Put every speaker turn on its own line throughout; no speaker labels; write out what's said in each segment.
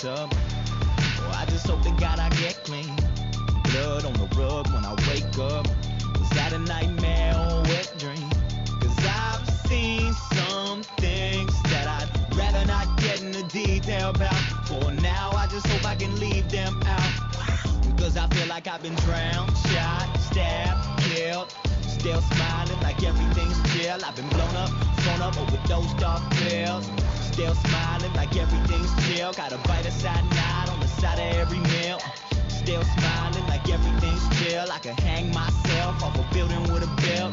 bathtub. Oh, I just hope to God I get clean. Blood on the rug when I wake up. Was that a nightmare or a wet dream? Cause I've seen some things that I'd rather not get into detail about. For now, I just hope I can leave them out. Cause I feel like I've been drowned, shot, stabbed, killed. Still smiling like everything's chill. I've been blown up, phone up, overdosed off pills. Still smiling like everything's chill. Got a bite of cyanide on the side of every meal. Still smiling like everything's chill. I could hang myself off a building with a bill.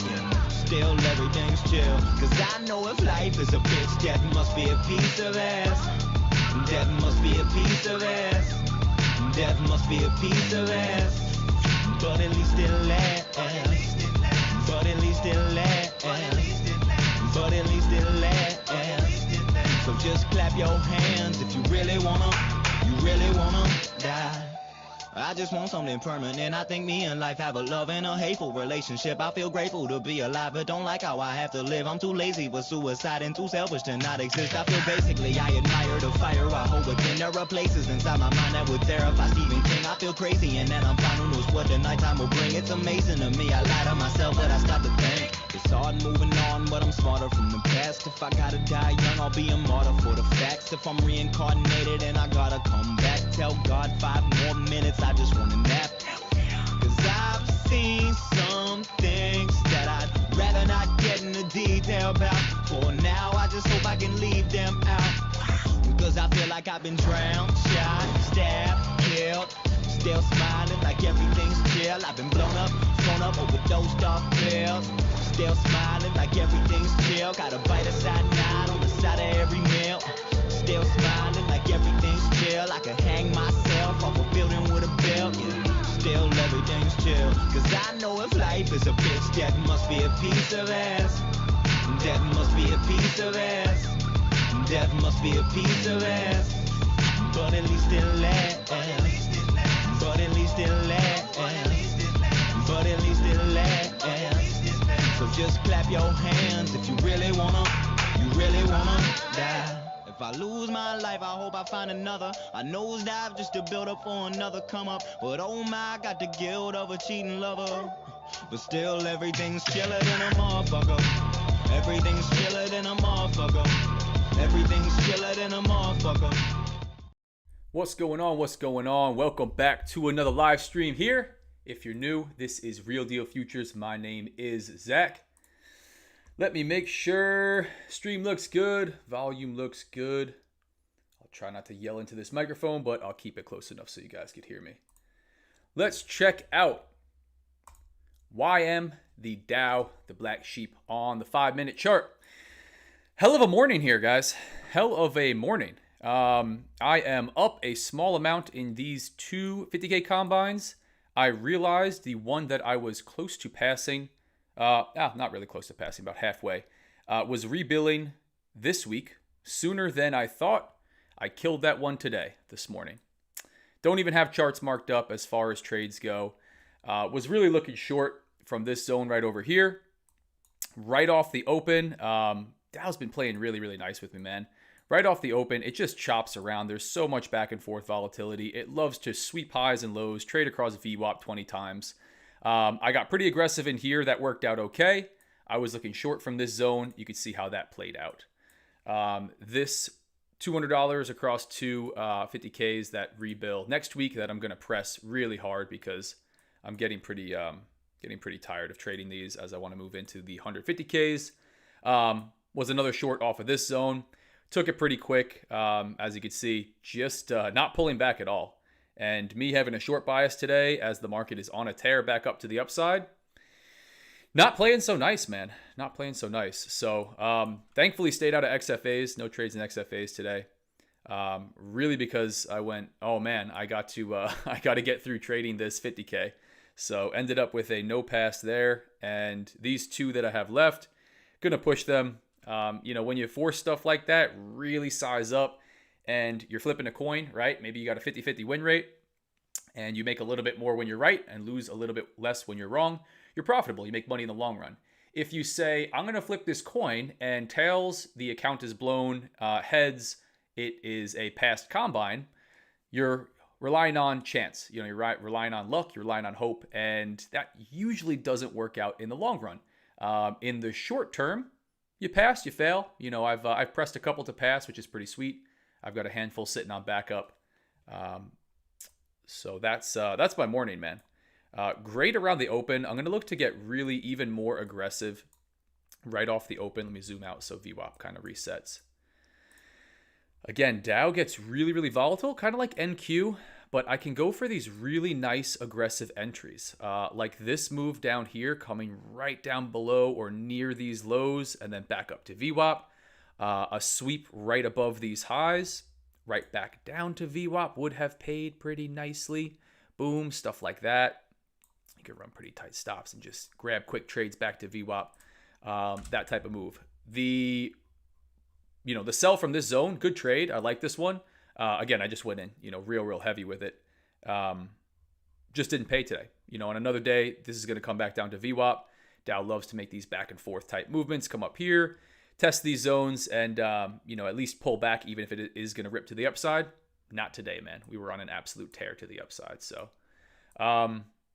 Still everything's chill. Cause I know if life is a bitch, death must be a piece of ass. Death must be a piece of ass. Death must be a piece of ass. But at least it lasts. But at least it lasts. But at least it lasts. So just clap your hands if you really wanna die. I just want something permanent. I think me and life have a love and a hateful relationship. I feel grateful to be alive, but don't like how I have to live. I'm too lazy for suicide and too selfish to not exist. I feel basically I admire the fire I hold within. There are places inside my mind that would terrify Stephen King. I feel crazy and then I'm fine. Who knows what the nighttime will bring? It's amazing to me. I lie to myself, but I stop to think. It's hard moving on, but I'm smarter from the past. If I gotta die young, I'll be a martyr for the facts. If I'm reincarnated and I gotta come back, tell God 5 more minutes, I just wanna nap. Cause I've seen some things that I'd rather not get into detail about. For now, I just hope I can leave them out. Cause I feel like I've been drowned, shot, stabbed, killed. Still smiling like everything's chill. I've been blown up, phone up, overdosed off pills. Still smiling like everything's chill. Got a bite of cyanide on the side of every meal. Still smiling like everything's chill. I could hang myself off a building with a bill. Still everything's chill. Cause I know if life is a bitch, death must be a piece of ass. Death must be a piece of ass. Death must be a piece of ass. But at least it lasts. But at least it lasts. But at least it lasts. So just clap your hands if you really wanna die. If I lose my life, I hope I find another. I nosedive just to build up for another come up. But oh my, I got the guilt of a cheating lover. But still everything's chiller than a motherfucker. Everything's chiller than a motherfucker. Everything's chiller than a motherfucker.
What's going on? What's going on? Welcome back to another live stream here. If you're new, this is Real Deal Futures. My name is Zach. Let me make sure stream looks good, volume looks good. I'll try not to yell into this microphone, but I'll keep it close enough so you guys can hear me. Let's check out YM, the Dow, the black sheep on the 5-minute chart. Hell of a morning here, guys. Hell of a morning. I am up a small amount in these two 50K combines. I realized the one that I was close to passing, not really close to passing, about halfway, was rebilling this week sooner than I thought. I killed that one today, this morning. Don't even have charts marked up as far as trades go. Was really looking short from this zone right over here. Right off the open, Dow's been playing really, really nice with me, man. Right off the open, it just chops around. There's so much back and forth volatility. It loves to sweep highs and lows, trade across VWAP 20 times. I got pretty aggressive in here. That worked out okay. I was looking short from this zone. You could see how that played out. This $200 across two 50Ks that rebill next week that I'm going to press really hard because I'm getting pretty tired of trading these as I want to move into the 150Ks. Was another short off of this zone. Took it pretty quick, as you can see, just not pulling back at all. And me having a short bias today as the market is on a tear back up to the upside. Not playing so nice, man. Not playing so nice. So thankfully stayed out of XFAs. No trades in XFAs today. Really because I went, oh man, I got to get through trading this 50K. So ended up with a no pass there. And these two that I have left, gonna push them. When you force stuff like that, really size up and you're flipping a coin, right? Maybe you got a 50-50 win rate and you make a little bit more when you're right and lose a little bit less when you're wrong. You're profitable. You make money in the long run. If you say, I'm going to flip this coin and tails, the account is blown, heads, it is a past combine, you're relying on chance. You know, you're relying on luck, you're relying on hope, and that usually doesn't work out in the long run. In the short term, you pass, you fail. You know, I've pressed a couple to pass, which is pretty sweet. I've got a handful sitting on backup. So that's my morning, man. Great around the open. I'm gonna look to get really even more aggressive right off the open. Let me zoom out so VWAP kind of resets. Again, Dow gets really, really volatile, kind of like NQ, but I can go for these really nice aggressive entries. Like this move down here coming right down below or near these lows and then back up to VWAP. A sweep right above these highs, right back down to VWAP would have paid pretty nicely. Boom, stuff like that. You can run pretty tight stops and just grab quick trades back to VWAP. That type of move. The sell from this zone, good trade. I like this one. Again, I just went in, real heavy with it. Just didn't pay today. On another day, this is going to come back down to VWAP. Dow loves to make these back and forth type movements, come up here, test these zones, and, at least pull back, even if it is going to rip to the upside. Not today, man. We were on an absolute tear to the upside. So,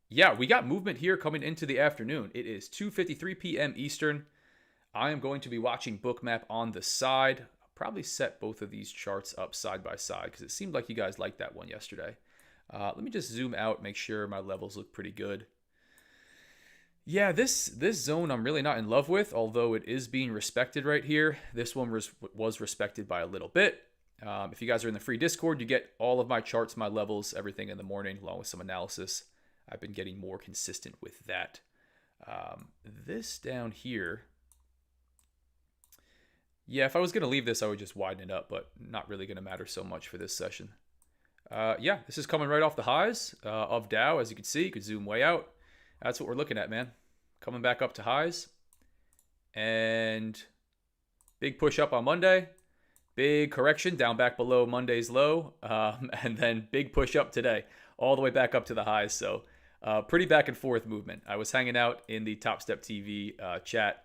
yeah, we got movement here coming into the afternoon. It is 2:53 p.m. Eastern. I am going to be watching Bookmap on the side. I'll probably set both of these charts up side by side because it seemed like you guys liked that one yesterday. Let me just zoom out, make sure my levels look pretty good. Yeah, this zone I'm really not in love with, although it is being respected right here. This one was respected by a little bit. If you guys are in the free Discord, you get all of my charts, my levels, everything in the morning, along with some analysis. I've been getting more consistent with that. This down here, yeah, if I was going to leave this, I would just widen it up, but not really going to matter so much for this session. Yeah, this is coming right off the highs of Dow. As you can see, you could zoom way out. That's what we're looking at, man. Coming back up to highs. And big push up on Monday. Big correction down back below Monday's low. And then big push up today, all the way back up to the highs. So pretty back and forth movement. I was hanging out in the Top Step TV chat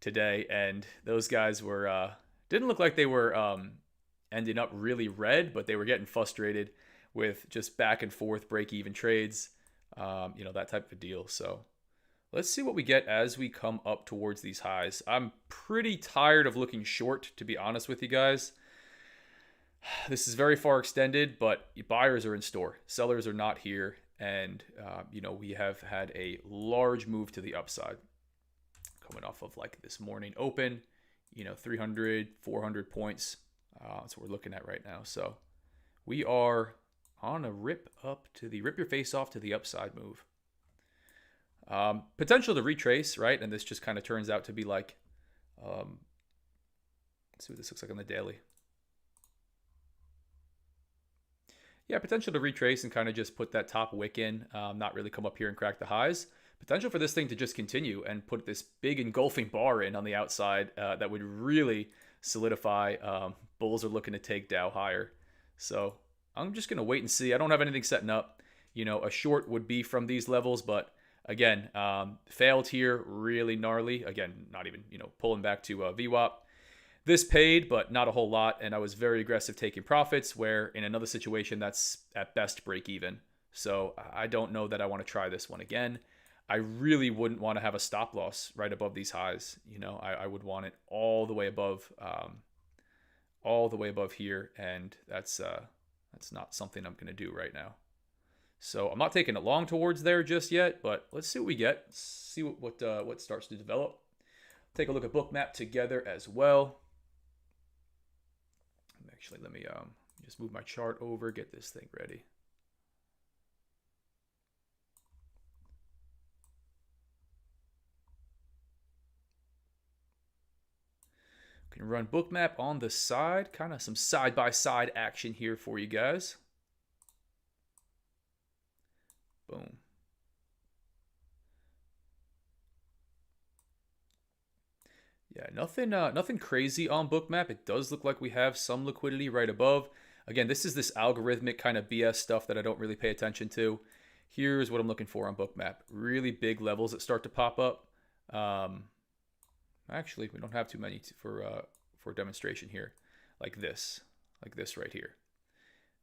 today, and those guys were didn't look like they were ending up really red, but they were getting frustrated with just back and forth break-even trades, that type of deal. So let's see what we get as we come up towards these highs. I'm pretty tired of looking short, to be honest with you guys. This is very far extended, but buyers are in store. Sellers are not here, and we have had a large move to the upside. Coming off of like this morning open, 300, 400 points. That's what we're looking at right now. So we are on a rip your face off to the upside move. Potential to retrace, right? And this just kind of turns out to be like, let's see what this looks like on the daily. Yeah, potential to retrace and kind of just put that top wick in, not really come up here and crack the highs. Potential for this thing to just continue and put this big engulfing bar in on the outside that would really solidify. Bulls are looking to take Dow higher. So I'm just going to wait and see. I don't have anything setting up. A short would be from these levels, but again, failed here, really gnarly. Again, not even, pulling back to VWAP. This paid, but not a whole lot, and I was very aggressive taking profits, where in another situation, that's at best break even. So I don't know that I want to try this one again. I really wouldn't want to have a stop loss right above these highs. I would want it all the way above here, and that's not something I'm going to do right now. So I'm not taking it long towards there just yet, but let's see what we get. See what starts to develop. Take a look at Bookmap together as well. Actually, let me just move my chart over, get this thing ready. Can run Bookmap on the side, kind of some side-by-side action here for you guys. Boom. Yeah, nothing crazy on Bookmap. It does look like we have some liquidity right above. Again, this is this algorithmic kind of BS stuff that I don't really pay attention to. Here's what I'm looking for on Bookmap. Really big levels that start to pop up. Actually, we don't have too many for demonstration here. Like this right here.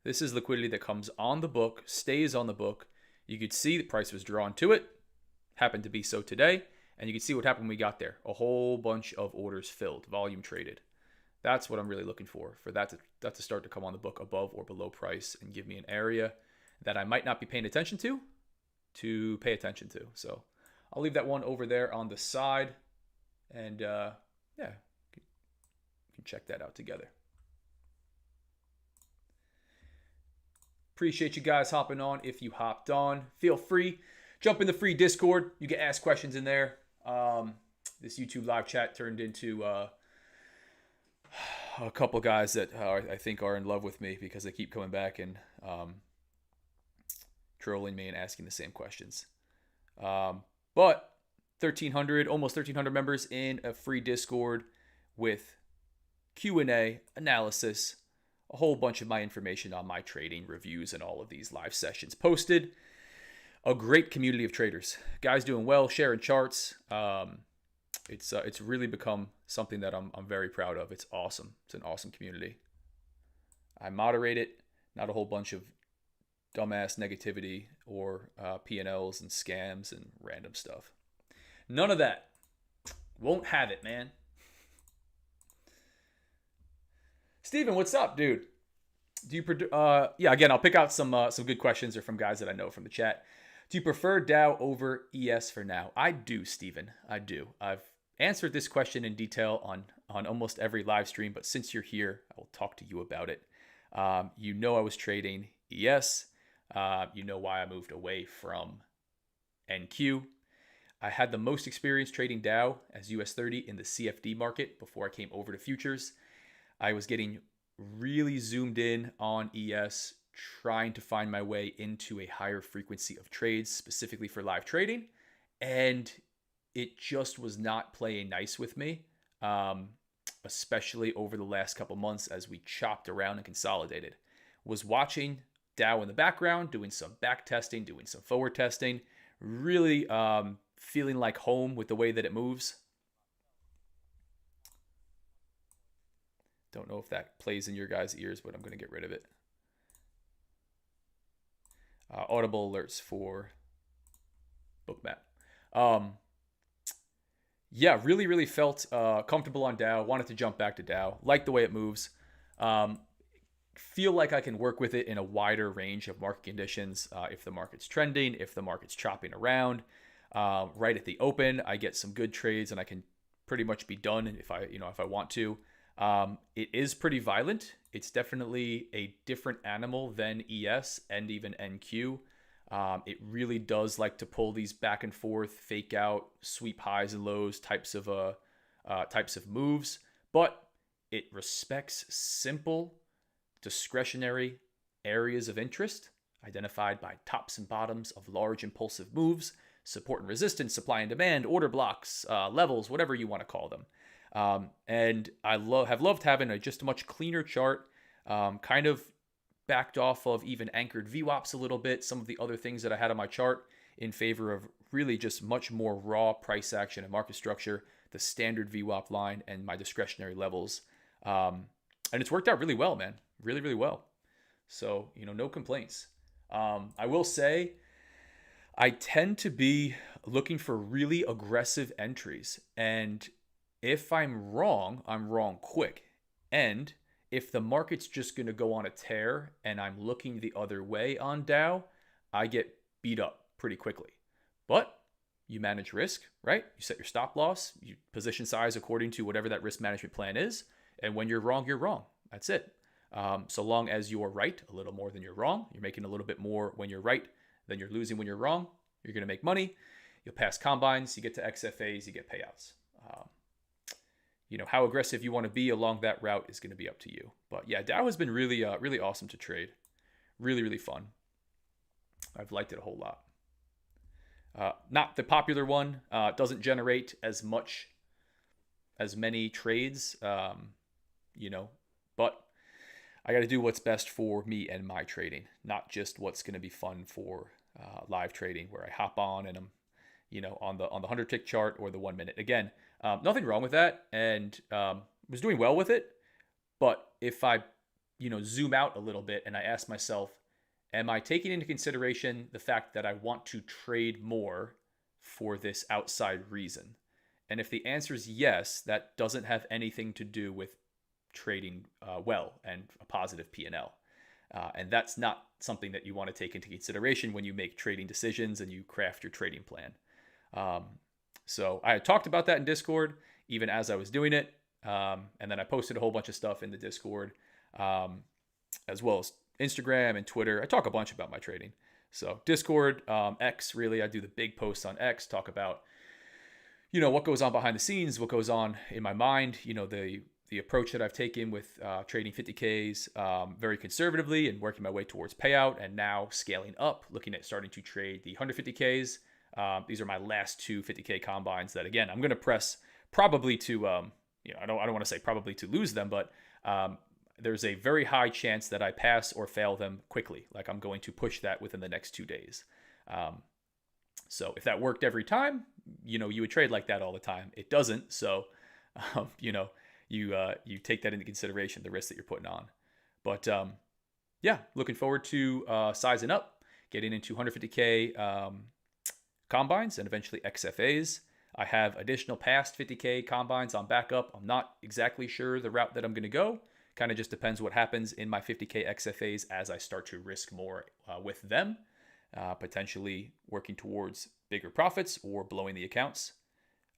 This is liquidity that comes on the book, stays on the book. You could see the price was drawn to it. Happened to be so today. And you can see what happened when we got there. A whole bunch of orders filled, volume traded. That's what I'm really looking for that to start to come on the book above or below price and give me an area that I might not be paying attention to pay attention to. So I'll leave that one over there on the side. And yeah, you can check that out together. Appreciate you guys hopping on. If you hopped on, feel free. Jump in the free Discord. You can ask questions in there. This YouTube live chat turned into a couple guys that I think are in love with me because they keep coming back and trolling me and asking the same questions. But 1,300, almost 1,300 members in a free Discord with Q&A, analysis, a whole bunch of my information on my trading, reviews, and all of these live sessions posted. A great community of traders, guys doing well, sharing charts. It's really become something that I'm very proud of. It's awesome. It's an awesome community. I moderate it, not a whole bunch of dumbass negativity or P&Ls and scams and random stuff. None of that. Won't have it, man. Steven, what's up, dude? Do you yeah, again, I'll pick out some good questions or from guys that I know from the chat. Do you prefer Dow over ES for now? I do, Steven. I do. I've answered this question in detail on almost every live stream, but since you're here, I will talk to you about it. You know I was trading ES. You know why I moved away from NQ. I had the most experience trading Dow as US 30 in the CFD market before I came over to futures. I was getting really zoomed in on ES, trying to find my way into a higher frequency of trades, specifically for live trading. And it just was not playing nice with me, especially over the last couple months as we chopped around and consolidated. Was watching Dow in the background, doing some back testing, doing some forward testing, really feeling like home with the way that it moves. Don't know if that plays in your guys' ears, but I'm going to get rid of it. Audible alerts for Bookmap. Yeah, really felt comfortable on Dow. Wanted to jump back to Dow. Like the way it moves. Feel like I can work with it in a wider range of market conditions. If the market's trending, if the market's chopping around. Right at the open, I get some good trades and I can pretty much be done if I want to. It is pretty violent. It's definitely a different animal than ES and even NQ. It really does like to pull these back and forth, fake out, sweep highs and lows types of moves, but it respects simple, discretionary areas of interest identified by tops and bottoms of large impulsive moves, support and resistance, supply and demand, order blocks, levels, whatever you want to call them. And I have loved having just a much cleaner chart, kind of backed off of even anchored VWAPs a little bit, some of the other things that I had on my chart in favor of really just much more raw price action and market structure, the standard VWAP line and my discretionary levels. And it's worked out really well, man. Really well. So, no complaints. I will say I tend to be looking for really aggressive entries, and if I'm wrong quick. And if the market's just going to go on a tear and I'm looking the other way on Dow, I get beat up pretty quickly. But you manage risk, right? You set your stop loss, you position size according to whatever that risk management plan is. And when you're wrong, you're wrong. That's it. So long as you're right a little more than you're wrong, you're making a little bit more when you're right than you're losing when you're wrong, you're going to make money. You'll pass combines, you get to XFAs, you get payouts. How aggressive you want to be along that route is going to be up to you. But yeah, Dow has been really awesome to trade. Really fun. I've liked it a whole lot. Not the popular one. Doesn't generate as many trades, but I got to do what's best for me and my trading, not just what's going to be fun for live trading where I hop on and I'm, on the 100 tick chart or the 1 minute. Again, nothing wrong with that, and was doing well with it. But if I, zoom out a little bit and I ask myself, am I taking into consideration the fact that I want to trade more for this outside reason? And if the answer is yes, that doesn't have anything to do with trading well and a positive P&L. And that's not something that you want to take into consideration when you make trading decisions and you craft your trading plan. So I had talked about that in Discord, even as I was doing it. And then I posted a whole bunch of stuff in the Discord, as well as Instagram and Twitter. I talk a bunch about my trading. So Discord, X, really, I do the big posts on X, talk about, what goes on behind the scenes, what goes on in my mind, the approach that I've taken with trading 50Ks very conservatively and working my way towards payout, and now scaling up, looking at starting to trade the 150Ks. These are my last two 50K combines that, again, I'm going to press probably to, I don't want to say probably to lose them, but there's a very high chance that I pass or fail them quickly. Like I'm going to push that within the next 2 days. So if that worked every time, you would trade like that all the time. It doesn't. So, you take that into consideration, the risk that you're putting on. But looking forward to sizing up, getting into 150K combines and eventually XFAs. I have additional past 50K combines on backup. I'm not exactly sure the route that I'm going to go. Kind of just depends what happens in my 50K XFAs as I start to risk more with them, potentially working towards bigger profits or blowing the accounts.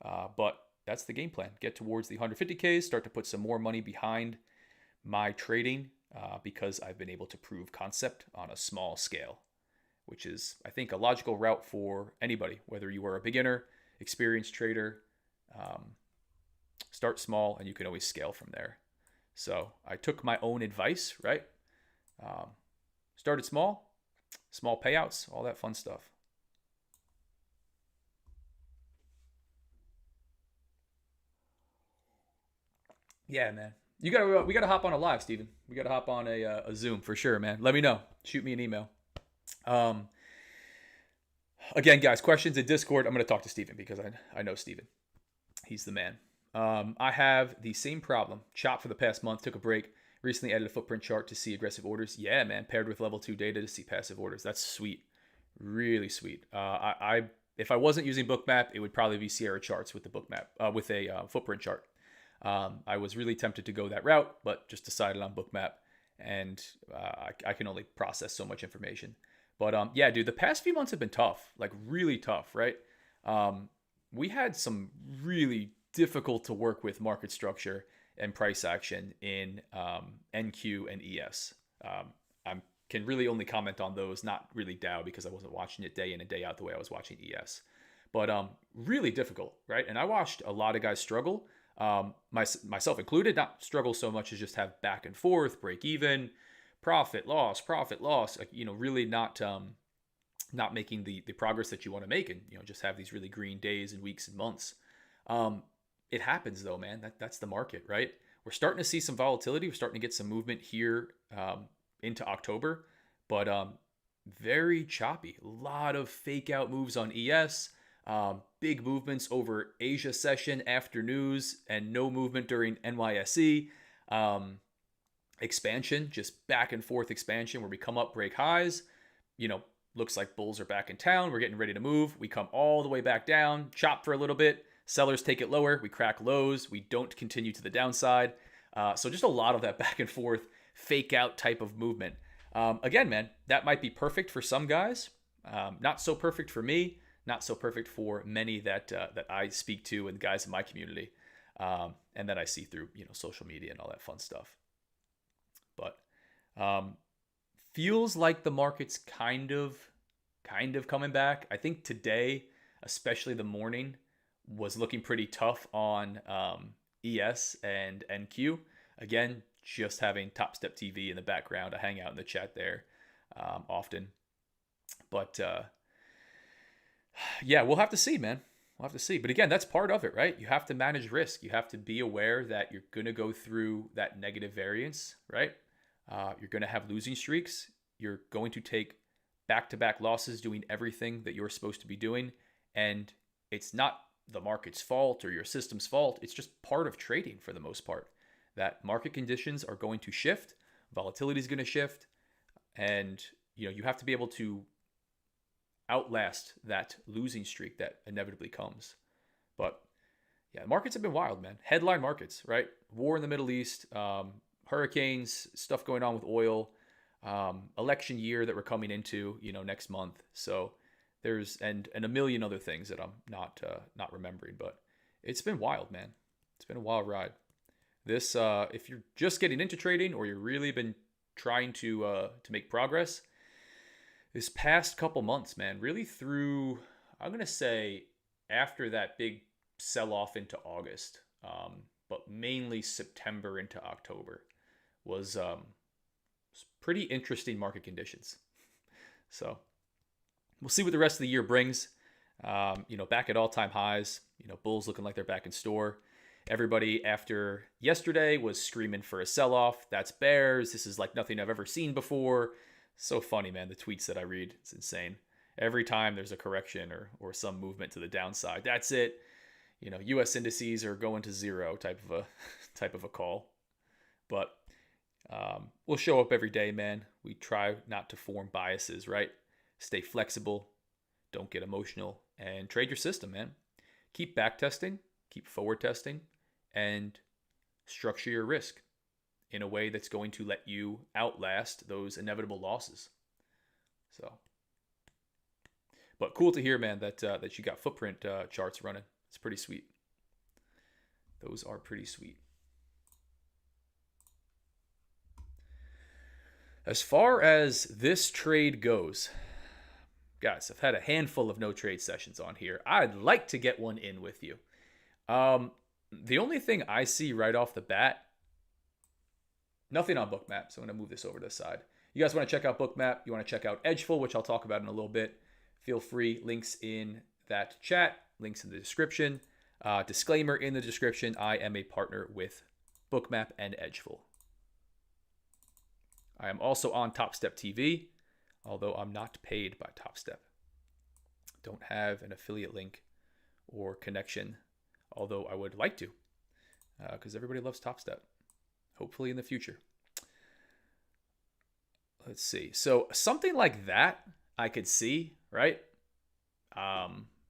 But that's the game plan. Get towards the 150Ks, start to put some more money behind my trading because I've been able to prove concept on a small scale, which is, I think, a logical route for anybody, whether you are a beginner, experienced trader. Start small and you can always scale from there. So I took my own advice, right? Started small payouts, all that fun stuff. Yeah, man. We gotta hop on a live, Steven. We gotta hop on a Zoom for sure, man. Let me know. Shoot me an email. Again, guys, questions in Discord. I'm gonna talk to Steven because I know Steven. He's the man. I have the same problem. Chop for the past month, took a break. Recently added a footprint chart to see aggressive orders. Yeah, man. Paired with level 2 data to see passive orders. That's sweet. Really sweet. If I wasn't using Bookmap, it would probably be Sierra charts with the Bookmap, with a footprint chart. I was really tempted to go that route, but just decided on Bookmap, and I can only process so much information. But yeah, dude, the past few months have been tough, like really tough, right? We had some really difficult to work with market structure and price action in NQ and ES. I can really only comment on those, not really Dow because I wasn't watching it day in and day out the way I was watching ES. But really difficult, right? And I watched a lot of guys struggle. Myself included, not struggle so much as just have back and forth, break even, profit loss, like, really not making the progress that you want to make, and just have these really green days and weeks and months. It happens though, man. That's the market, right? We're starting to see some volatility. We're starting to get some movement here into October, but very choppy. A lot of fake out moves on ES. Big movements over Asia session after news and no movement during NYSE. Expansion, just back and forth expansion where we come up, break highs. Looks like bulls are back in town. We're getting ready to move. We come all the way back down, chop for a little bit. Sellers take it lower. We crack lows. We don't continue to the downside. So just a lot of that back and forth fake out type of movement. Again, man, that might be perfect for some guys. Not so perfect for me. Not so perfect for many that I speak to and guys in my community, and that I see through social media and all that fun stuff. But feels like the market's kind of coming back. I think today, especially the morning, was looking pretty tough on ES and NQ. Again, just having Topstep TV in the background. I hang out in the chat there often. But yeah, we'll have to see, man. We'll have to see. But again, that's part of it, right? You have to manage risk. You have to be aware that you're going to go through that negative variance, right? You're going to have losing streaks. You're going to take back-to-back losses doing everything that you're supposed to be doing. And it's not the market's fault or your system's fault. It's just part of trading for the most part. That market conditions are going to shift. volatility is going to shift, and you have to be able to outlast that losing streak that inevitably comes. But yeah, markets have been wild, man. Headline markets, right? War in the Middle East, hurricanes, stuff going on with oil, election year that we're coming into, next month. So there's and a million other things that I'm not remembering, but it's been wild, man. It's been a wild ride. This, if you're just getting into trading or you're really been trying to make progress, this past couple months, man, really through, I'm gonna say after that big sell-off into August, but mainly September into October, was pretty interesting market conditions. So we'll see what the rest of the year brings. Back at all-time highs. Bulls looking like they're back in store. Everybody after yesterday was screaming for a sell-off. That's bears. This is like nothing I've ever seen before. So funny, man. The tweets that I read, it's insane. Every time there's a correction or some movement to the downside, that's it. U.S. indices are going to zero type of a call. But we'll show up every day, man. We try not to form biases, right? Stay flexible. Don't get emotional. And trade your system, man. Keep back testing. Keep forward testing. And structure your risk in a way that's going to let you outlast those inevitable losses. So, but cool to hear, man, that you got footprint charts running. It's pretty sweet. Those are pretty sweet. As far as this trade goes, guys, I've had a handful of no trade sessions on here. I'd like to get one in with you. The only thing I see right off the bat, nothing on Bookmap, so I'm going to move this over to the side. You guys want to check out Bookmap, you want to check out Edgeful, which I'll talk about in a little bit. Feel free, links in that chat, links in the description. Disclaimer in the description, I am a partner with Bookmap and Edgeful. I am also on TopStep TV, although I'm not paid by TopStep. Don't have an affiliate link or connection, although I would like to, because everybody loves TopStep. Hopefully in the future. Let's see. So something like that I could see, right?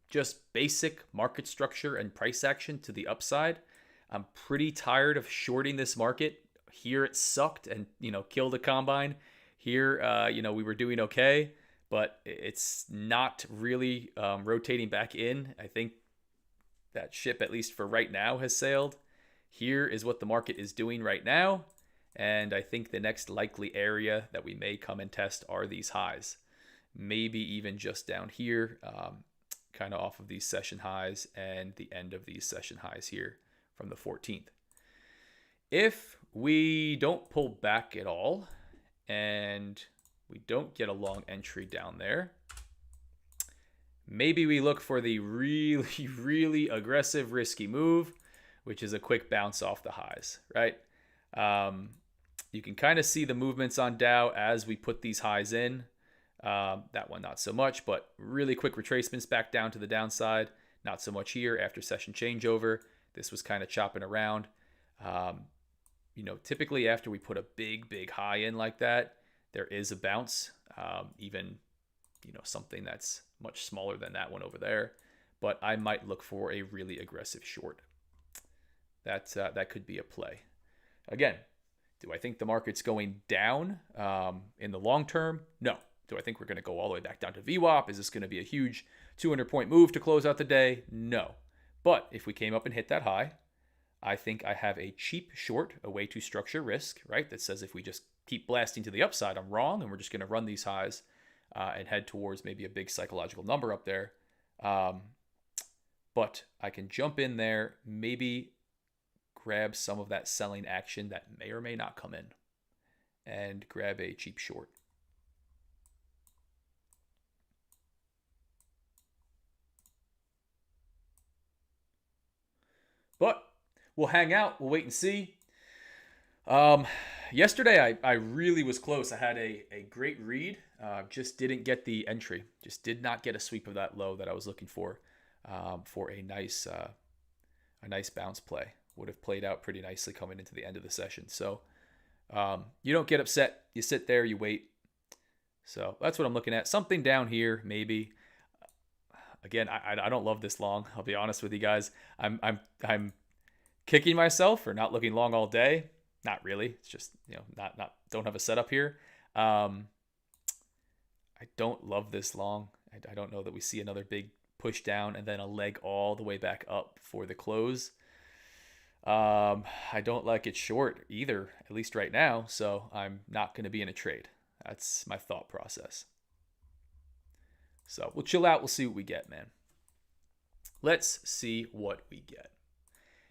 Just basic market structure and price action to the upside. I'm pretty tired of shorting this market. Here it sucked and, killed a combine. Here, we were doing okay, but it's not really rotating back in. I think that ship, at least for right now, has sailed. Here is what the market is doing right now. And I think the next likely area that we may come and test are these highs. Maybe even just down here, kind of off of these session highs and the end of these session highs here from the 14th. If we don't pull back at all and we don't get a long entry down there, maybe we look for the really, really aggressive, risky move, which is a quick bounce off the highs, right? You can kind of see the movements on Dow as we put these highs in. That one not so much, but really quick retracements back down to the downside. Not so much here after session changeover. This was kind of chopping around. Typically after we put a big high in like that, there is a bounce, even, something that's much smaller than that one over there. But I might look for a really aggressive short. That could be a play. Again, do I think the market's going down in the long term? No. Do I think we're going to go all the way back down to VWAP? Is this going to be a huge 200-point move to close out the day? No. But if we came up and hit that high, I think I have a cheap short, a way to structure risk, right? That says if we just keep blasting to the upside, I'm wrong, and we're just going to run these highs and head towards maybe a big psychological number up there. But I can jump in there, maybe grab some of that selling action that may or may not come in, and grab a cheap short. But we'll hang out. We'll wait and see. Yesterday, I really was close. I had a great read. Just didn't get the entry. Just did not get a sweep of that low that I was looking for a nice bounce play. Would have played out pretty nicely coming into the end of the session. So You don't get upset. You sit there, you wait. So that's what I'm looking at. Something down here, maybe. Again, I don't love this long. I'll be honest with you guys. I'm kicking myself for not looking long all day. Not really. It's just, not don't have a setup here. I don't love this long. I don't know that we see another big push down and then a leg all the way back up for the close. I don't like it short either, at least right now. So I'm not going to be in a trade. That's my thought process. So we'll chill out. We'll see what we get, man. Let's see what we get.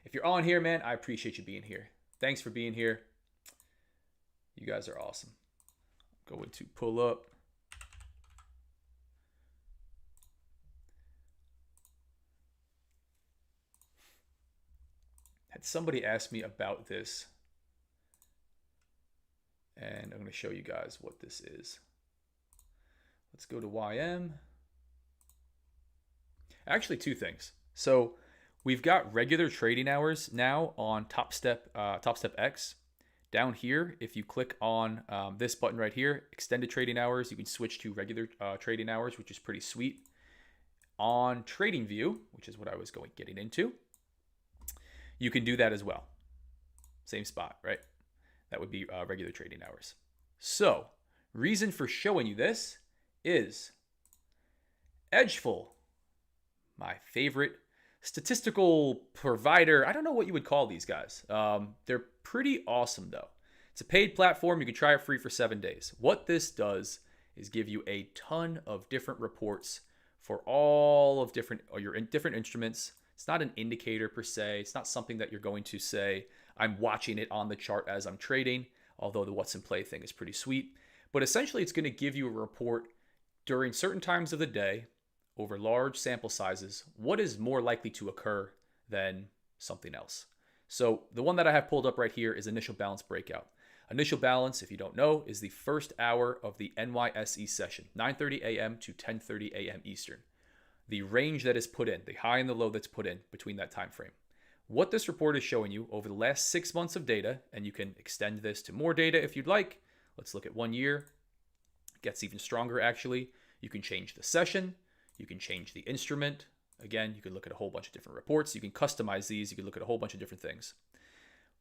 If you're on here, man, I appreciate you being here. Thanks for being here. You guys are awesome. Going to pull up. Had somebody ask me about this, and I'm going to show you guys what this is. Let's go to YM. Actually, two things. So we've got regular trading hours now on TopstepX. Down here, if you click on this button right here, extended trading hours, you can switch to regular trading hours, which is pretty sweet. On TradingView, which is what I was getting into, you can do that as well. Same spot, right? That would be regular trading hours. So, reason for showing you this is Edgeful, my favorite statistical provider. I don't know what you would call these guys. They're pretty awesome though. It's a paid platform. You can try it free for 7 days. What this does is give you a ton of different reports for all of your different instruments. It's not an indicator per se. It's not something that you're going to say, I'm watching it on the chart as I'm trading, although the what's in play thing is pretty sweet. But essentially, it's going to give you a report during certain times of the day over large sample sizes, what is more likely to occur than something else. So the one that I have pulled up right here is initial balance breakout. Initial balance, if you don't know, is the first hour of the NYSE session, 9:30 a.m. to 10:30 a.m. Eastern. The range that is put in, the high and the low that's put in between that time frame. What this report is showing you over the last 6 months of data, and you can extend this to more data if you'd like. Let's look at 1 year. It gets even stronger actually. You can change the session. You can change the instrument. Again, you can look at a whole bunch of different reports. You can customize these. You can look at a whole bunch of different things.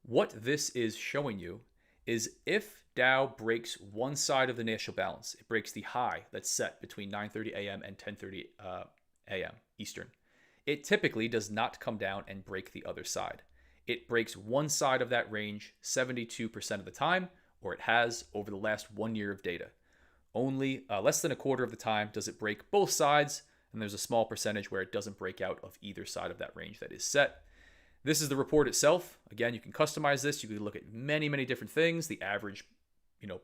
What this is showing you is if Dow breaks one side of the initial balance, it breaks the high that's set between 9:30 a.m. and 10:30 a.m. Eastern. It typically does not come down and break the other side. It breaks one side of that range 72% of the time, or it has over the last 1 year of data. Only less than a quarter of the time does it break both sides, and there's a small percentage where it doesn't break out of either side of that range that is set. This is the report itself. Again, you can customize this. You can look at many, many different things. The average,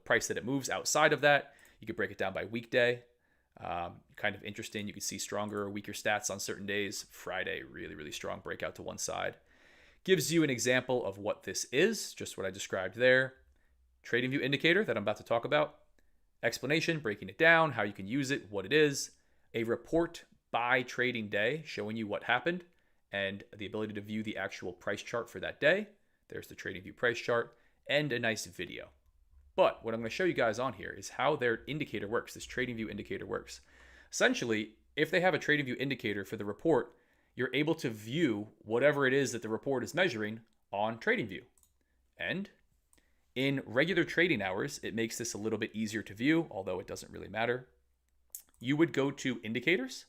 price that it moves outside of that. You could break it down by weekday. Kind of interesting. You can see stronger or weaker stats on certain days. Friday, really, really strong breakout to one side. Gives you an example of what this is, just what I described there. TradingView indicator that I'm about to talk about. Explanation, breaking it down, how you can use it, what it is. A report by trading day showing you what happened and the ability to view the actual price chart for that day. There's the TradingView price chart and a nice video. But what I'm going to show you guys on here is how their indicator works, this TradingView indicator works. Essentially, if they have a TradingView indicator for the report, you're able to view whatever it is that the report is measuring on TradingView. And in regular trading hours, it makes this a little bit easier to view, although it doesn't really matter. You would go to indicators,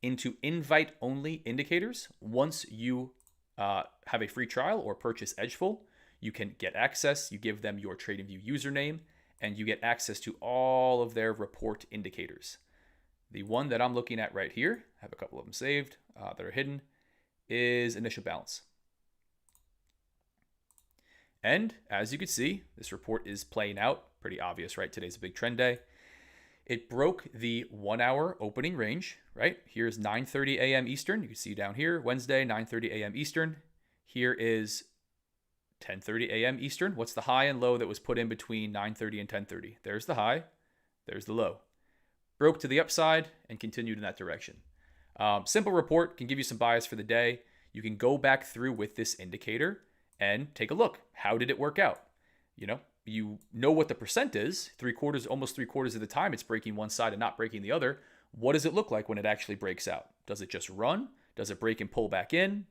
into invite-only indicators. Once you have a free trial or purchase Edgeful, you can get access. You give them your TradingView username, and you get access to all of their report indicators. The one that I'm looking at right here, I have a couple of them saved that are hidden, is initial balance. And as you can see, this report is playing out. Pretty obvious, right? Today's a big trend day. It broke the 1 hour opening range, right? Here's 9:30 a.m. Eastern. You can see down here, Wednesday, 9:30 a.m. Eastern. Here is 10:30 a.m. Eastern. What's the high and low that was put in between 9:30 and 10:30? There's the high. There's the low. Broke to the upside and continued in that direction. Simple report, can give you some bias for the day. You can go back through with this indicator and take a look. How did it work out? you know what the percent is. Almost three quarters of the time, it's breaking one side and not breaking the other. What does it look like when it actually breaks out? Does it just run? Does it break and pull back in?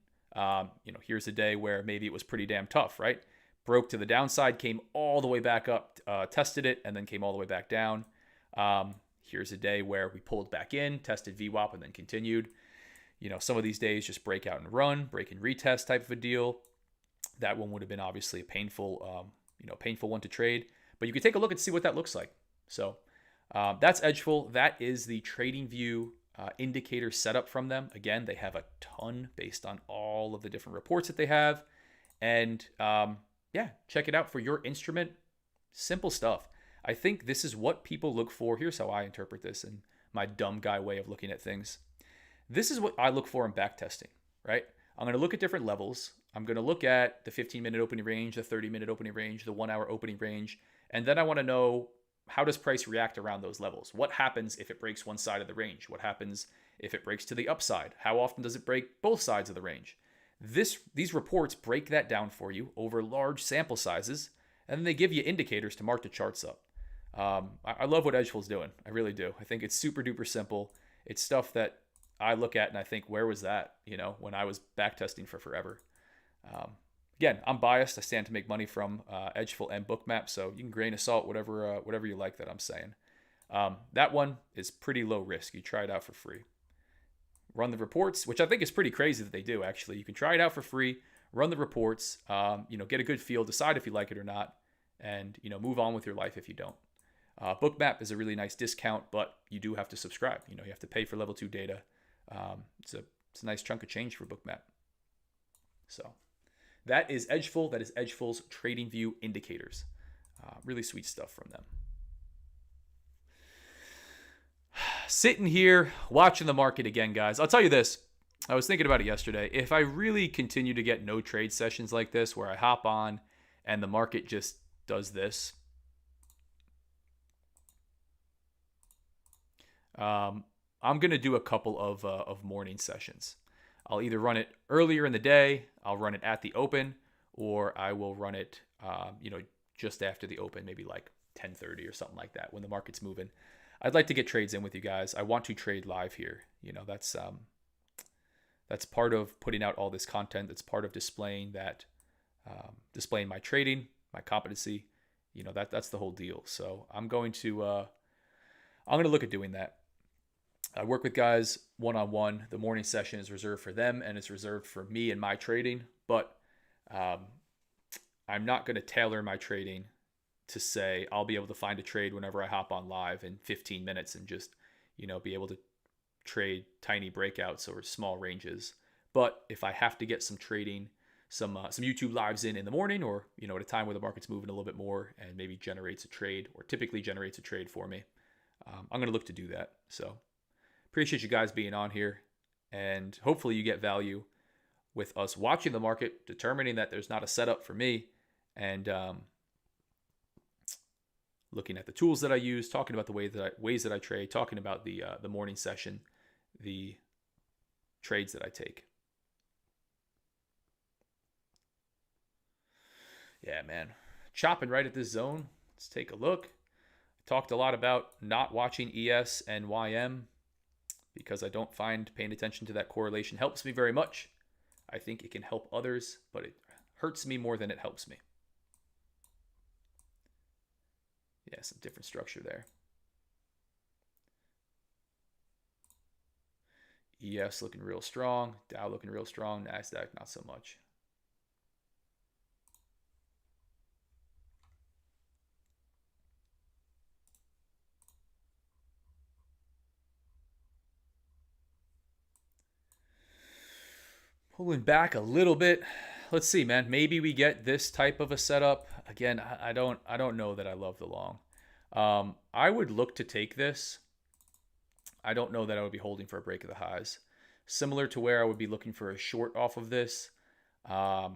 Here's a day where maybe it was pretty damn tough, right? Broke to the downside, came all the way back up, tested it, and then came all the way back down. Here's a day where we pulled back in, tested VWAP, and then continued. Some of these days just break out and run, break and retest type of a deal. That one would have been obviously a painful one to trade. But you can take a look and see what that looks like. So that's Edgeful. That is the TradingView indicator setup from them. Again, they have a ton based on all of the different reports that they have. And check it out for your instrument. Simple stuff. I think this is what people look for. Here's how I interpret this in my dumb guy way of looking at things. This is what I look for in backtesting, right? I'm going to look at different levels. I'm going to look at the 15-minute opening range, the 30-minute opening range, the 1-hour opening range. And then I want to know, how does price react around those levels? What happens if it breaks one side of the range? What happens if it breaks to the upside? How often does it break both sides of the range? These reports break that down for you over large sample sizes, and then they give you indicators to mark the charts up. I love what Edgeful's doing. I really do. I think it's super duper simple. It's stuff that I look at and I think, where was that, when I was backtesting for forever? Again, I'm biased. I stand to make money from Edgeful and Bookmap, so you can grain of salt, whatever you like that I'm saying. That one is pretty low risk. You try it out for free. Run the reports, which I think is pretty crazy that they do, actually. You can try it out for free, run the reports, get a good feel, decide if you like it or not, and move on with your life if you don't. Bookmap is a really nice discount, but you do have to subscribe. You have to pay for level 2 data. It's a nice chunk of change for Bookmap. So that is Edgeful. That is Edgeful's TradingView indicators. Really sweet stuff from them. Sitting here watching the market again, guys. I'll tell you this. I was thinking about it yesterday. If I really continue to get no trade sessions like this, where I hop on and the market just does this, I'm going to do a couple of morning sessions. I'll either run it earlier in the day, I'll run it at the open, or I will run it, just after the open, maybe like 10:30 or something like that when the market's moving. I'd like to get trades in with you guys. I want to trade live here. That's part of putting out all this content. That's part of displaying my trading, my competency. That's the whole deal. So I'm going to look at doing that. I work with guys one-on-one. The morning session is reserved for them, and it's reserved for me and my trading. But I'm not going to tailor my trading to say I'll be able to find a trade whenever I hop on live in 15 minutes and just, be able to trade tiny breakouts or small ranges. But if I have to get some trading, some YouTube lives in the morning, or, at a time where the market's moving a little bit more and maybe generates a trade, or typically generates a trade for me, I'm going to look to do that. So appreciate you guys being on here, and hopefully you get value with us watching the market, determining that there's not a setup for me, and looking at the tools that I use, talking about the ways that I trade, talking about the morning session, the trades that I take. Yeah, man. Chopping right at this zone. Let's take a look. Talked a lot about not watching ES and YM because I don't find paying attention to that correlation helps me very much. I think it can help others, but it hurts me more than it helps me. Yeah, some different structure there. ES looking real strong. Dow looking real strong. NASDAQ not so much. Pulling back a little bit. Let's see, man. Maybe we get this type of a setup. Again, I don't know that I love the long. I would look to take this. I don't know that I would be holding for a break of the highs. Similar to where I would be looking for a short off of this. I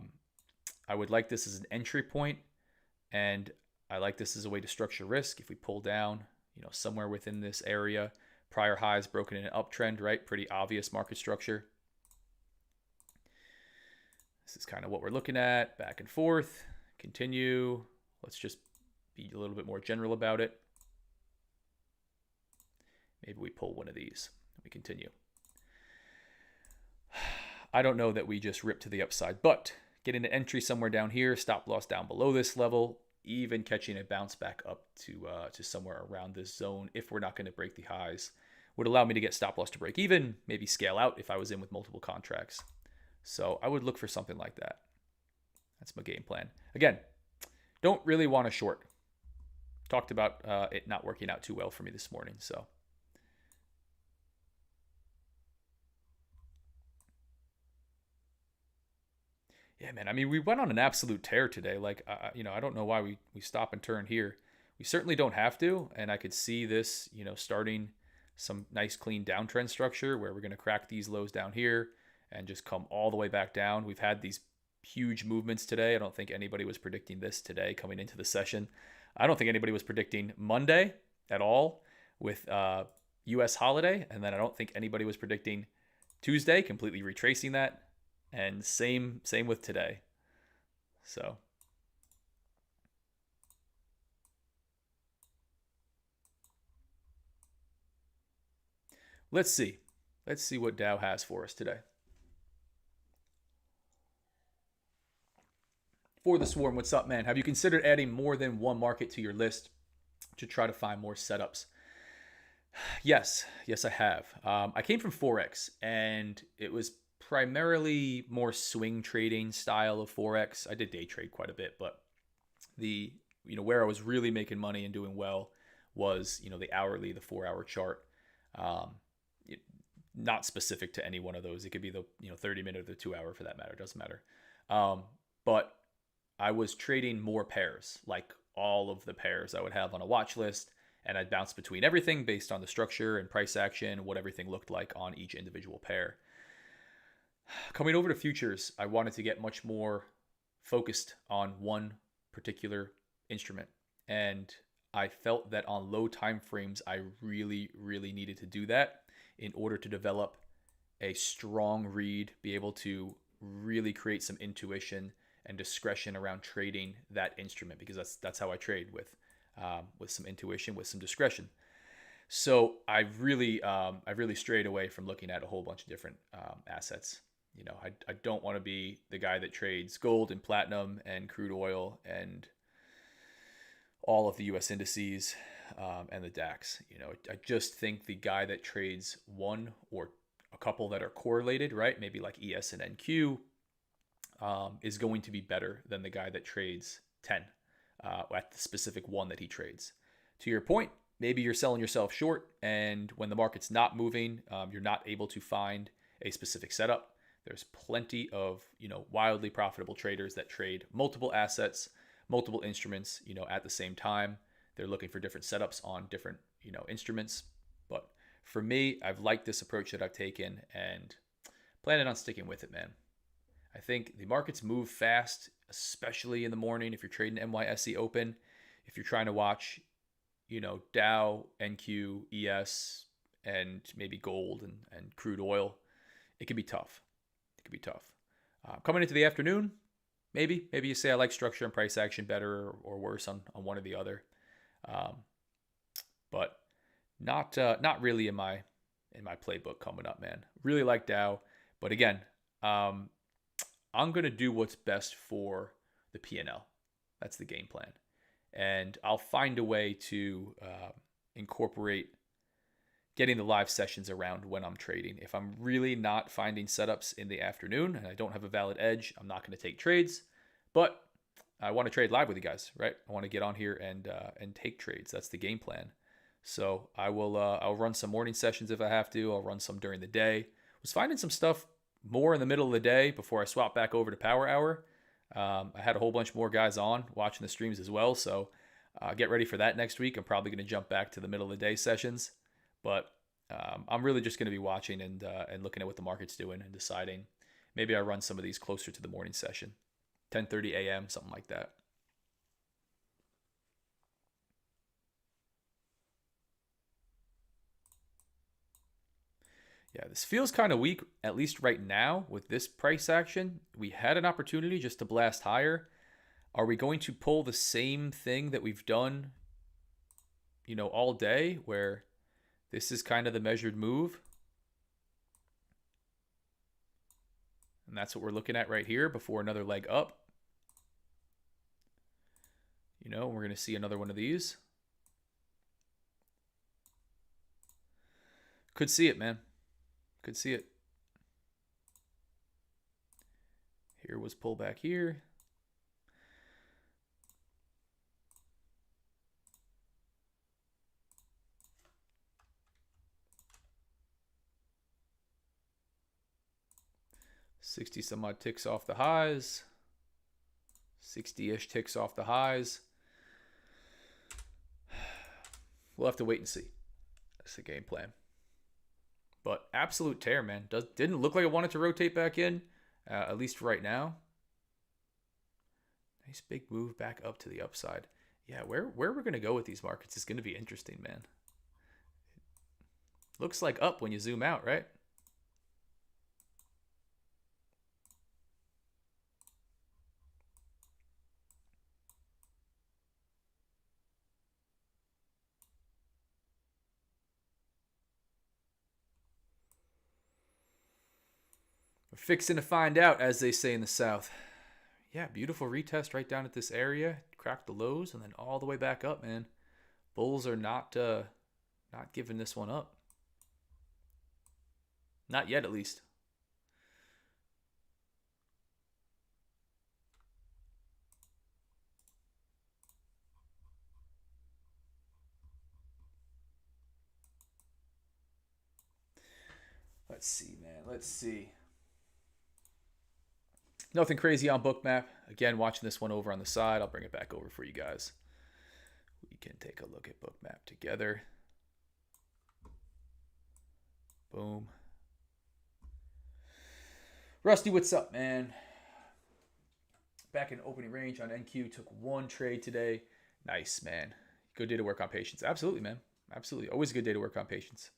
would like this as an entry point, and I like this as a way to structure risk. If we pull down, somewhere within this area, prior highs broken in an uptrend, right? Pretty obvious market structure. This is kind of what we're looking at. Back and forth. Continue. Let's just be a little bit more general about it. Maybe we pull one of these. We continue. I don't know that we just rip to the upside, but getting an entry somewhere down here, stop loss down below this level, even catching a bounce back up to somewhere around this zone, if we're not going to break the highs, would allow me to get stop loss to break even, maybe scale out if I was in with multiple contracts. So I would look for something like that. That's my game plan. Again, don't really want to short. Talked about it not working out too well for me this morning, so. Yeah, man. I mean, we went on an absolute tear today. Like, I don't know why we stop and turn here. We certainly don't have to. And I could see this, starting some nice clean downtrend structure where we're going to crack these lows down here and just come all the way back down. We've had these huge movements today. I don't think anybody was predicting this today coming into the session. I don't think anybody was predicting Monday at all with U.S. holiday. And then I don't think anybody was predicting Tuesday, completely retracing that. And same with today. So let's see what Dow has for us today. For the Swarm, what's up, man? Have you considered adding more than one market to your list to try to find more setups? Yes, I have. I came from Forex, and it was primarily more swing trading style of Forex. I did day trade quite a bit, but the where I was really making money and doing well was the hourly, the 4-hour chart. Not specific to any one of those. It could be the 30-minute or the 2-hour for that matter. It doesn't matter. But I was trading more pairs, like all of the pairs I would have on a watch list, and I'd bounce between everything based on the structure and price action, what everything looked like on each individual pair. Coming over to futures, I wanted to get much more focused on one particular instrument. And I felt that on low time frames, I really, really needed to do that in order to develop a strong read, be able to really create some intuition and discretion around trading that instrument, because that's how I trade, with some intuition, with some discretion. So I really strayed away from looking at a whole bunch of different assets. I don't want to be the guy that trades gold and platinum and crude oil and all of the U.S. indices and the DAX. I just think the guy that trades one or a couple that are correlated, right? Maybe like ES and NQ, is going to be better than the guy that trades 10 at the specific one that he trades. To your point, maybe you're selling yourself short, and when the market's not moving, you're not able to find a specific setup. There's plenty of, wildly profitable traders that trade multiple assets, multiple instruments, at the same time. They're looking for different setups on different, instruments. But for me, I've liked this approach that I've taken and planning on sticking with it, man. I think the markets move fast, especially in the morning if you're trading NYSE open. If you're trying to watch, Dow, NQ, ES, and maybe gold and crude oil, it can be tough. Coming into the afternoon, maybe you say I like structure and price action better or worse on one or the other, but not really in my playbook coming up, man. Really like Dow, but again, I'm gonna do what's best for the P&L. That's the game plan, and I'll find a way to incorporate getting the live sessions around when I'm trading. If I'm really not finding setups in the afternoon and I don't have a valid edge, I'm not going to take trades. But I want to trade live with you guys, right? I want to get on here and take trades. That's the game plan. So I'll run some morning sessions if I have to. I'll run some during the day. Was finding some stuff more in the middle of the day before I swap back over to Power Hour. I had a whole bunch more guys on watching the streams as well. So get ready for that next week. I'm probably going to jump back to the middle of the day sessions. But I'm really just going to be watching and looking at what the market's doing and deciding. Maybe I run some of these closer to the morning session, 10:30 a.m., something like that. Yeah, this feels kind of weak, at least right now with this price action. We had an opportunity just to blast higher. Are we going to pull the same thing that we've done, all day, where this is kind of the measured move? And that's what we're looking at right here before another leg up. We're going to see another one of these. Could see it, man. Could see it. Here was pullback here. $60 some odd ticks off the highs. 60-ish ticks off the highs. We'll have to wait and see. That's the game plan. But absolute tear, man. Didn't look like it wanted to rotate back in, at least right now. Nice big move back up to the upside. Yeah, where we're going to go with these markets is going to be interesting, man. Looks like up when you zoom out, right? We're fixing to find out, as they say in the South. Yeah, beautiful retest right down at this area. Cracked the lows and then all the way back up, man. Bulls are not giving this one up. Not yet, at least. Let's see, man. Let's see. Nothing crazy on Bookmap. Again, watching this one over on the side. I'll bring it back over for you guys. We can take a look at Bookmap together. Boom. Rusty, what's up, man? Back in opening range on NQ. Took one trade today. Nice, man. Good day to work on patience. Absolutely, man. Absolutely. Always a good day to work on patience.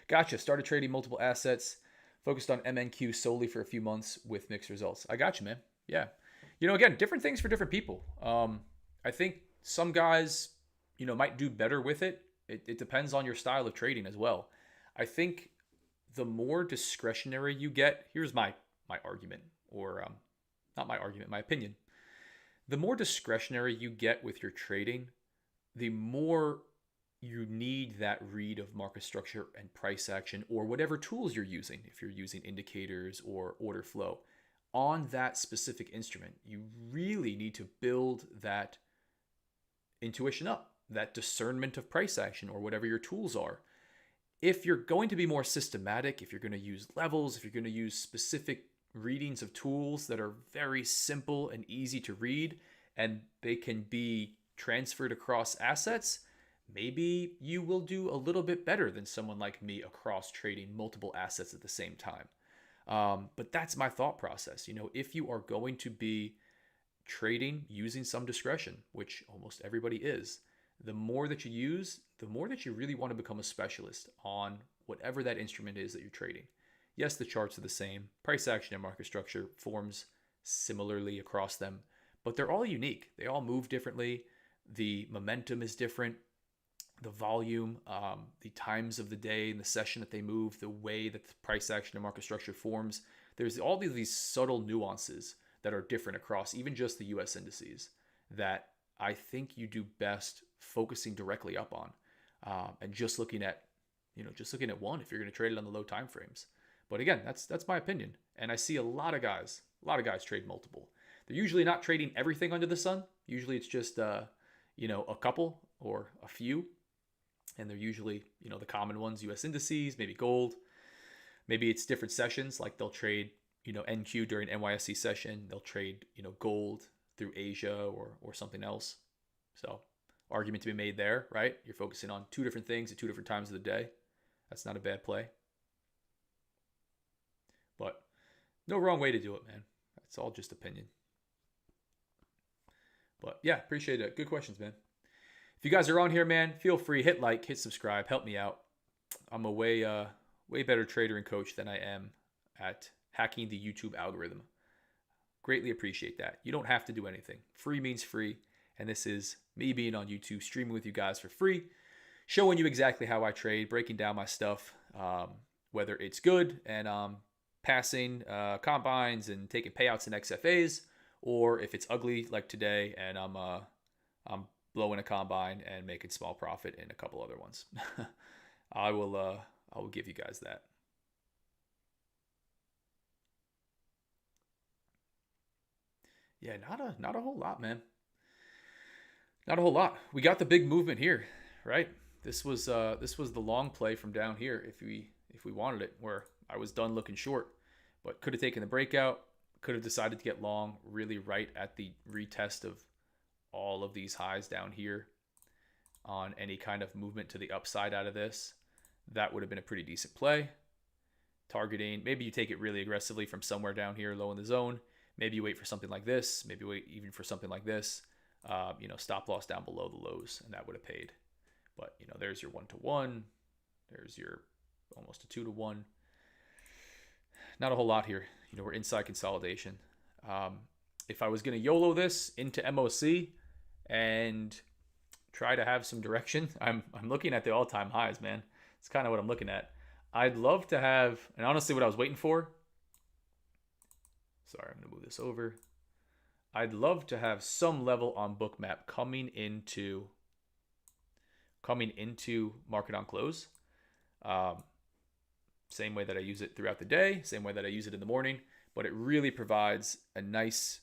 Gotcha. Started trading multiple assets. Focused on MNQ solely for a few months with mixed results. I got you, man. Yeah. Again, different things for different people. I think some guys, might do better with it. It depends on your style of trading as well. I think the more discretionary you get, here's my argument, or not my argument, my opinion. The more discretionary you get with your trading, the more you need that read of market structure and price action, or whatever tools you're using. If you're using indicators or order flow on that specific instrument, you really need to build that intuition up, that discernment of price action, or whatever your tools are. If you're going to be more systematic, if you're going to use levels, if you're going to use specific readings of tools that are very simple and easy to read, and they can be transferred across assets, maybe you will do a little bit better than someone like me across trading multiple assets at the same time. But that's my thought process. If you are going to be trading using some discretion, which almost everybody is, the more that you use, the more that you really want to become a specialist on whatever that instrument is that you're trading. Yes, the charts are the same. Price action and market structure forms similarly across them, but they're all unique. They all move differently. The momentum is different. The volume, the times of the day and the session that they move, the way that the price action and market structure forms. There's all of these subtle nuances that are different across even just the US indices that I think you do best focusing directly up on, and just looking at one if you're going to trade it on the low time frames. But again, that's my opinion. And I see a lot of guys trade multiple. They're usually not trading everything under the sun. Usually it's just a couple or a few. And they're usually, the common ones, US indices, maybe gold. Maybe it's different sessions, like they'll trade, NQ during NYSE session. They'll trade, gold through Asia or something else. So argument to be made there, right? You're focusing on two different things at two different times of the day. That's not a bad play. But no wrong way to do it, man. It's all just opinion. But yeah, appreciate it. Good questions, man. If you guys are on here, man, feel free, hit like, hit subscribe, help me out. I'm a way better trader and coach than I am at hacking the YouTube algorithm. Greatly appreciate that. You don't have to do anything. Free means free. And this is me being on YouTube, streaming with you guys for free, showing you exactly how I trade, breaking down my stuff, whether it's good and passing combines and taking payouts in XFAs, or if it's ugly like today and I'm blowing a combine and making small profit in a couple other ones. I will give you guys that. Yeah, not a whole lot, man. Not a whole lot. We got the big movement here, right? This was the long play from down here if we wanted it, where I was done looking short, but could have taken the breakout, could have decided to get long really right at the retest of all of these highs down here on any kind of movement to the upside out of this. That would have been a pretty decent play. Targeting, maybe you take it really aggressively from somewhere down here low in the zone. Maybe you wait for something like this. Maybe wait even for something like this. Stop loss down below the lows, and that would have paid. But, there's your 1-to-1. There's your almost a 2-to-1. Not a whole lot here. We're inside consolidation. If I was going to YOLO this into MOC and try to have some direction, I'm looking at the all-time highs, man. It's kind of what I'm looking at. I'd love to have, and honestly what I was waiting for, sorry, I'm going to move this over. I'd love to have some level on Bookmap coming into market on close. Same way that I use it throughout the day, same way that I use it in the morning, but it really provides a nice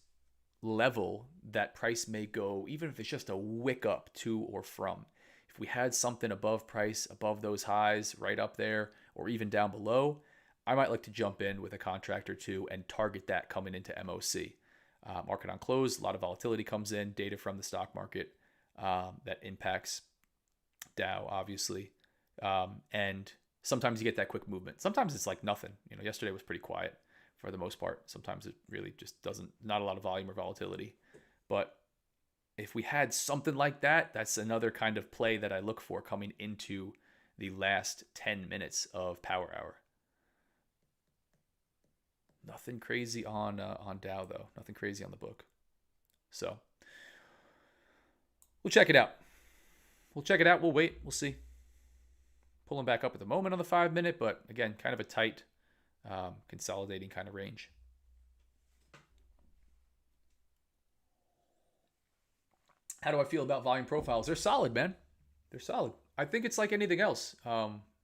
level that price may go, even if it's just a wick up to or from. If we had something above price, above those highs, right up there, or even down below, I might like to jump in with a contract or two and target that coming into MOC. Market on close, a lot of volatility comes in, data from the stock market that impacts Dow, obviously. And sometimes you get that quick movement. Sometimes it's like nothing. Yesterday was pretty quiet for the most part. Sometimes it really just not a lot of volume or volatility. But if we had something like that, that's another kind of play that I look for coming into the last 10 minutes of Power Hour. Nothing crazy on Dow, though. Nothing crazy on the book. So we'll check it out. We'll wait. We'll see. Pulling back up at the moment on the 5-minute, but again, kind of a tight consolidating kind of range. How do I feel about volume profiles? They're solid, man. They're solid. I think it's like anything else,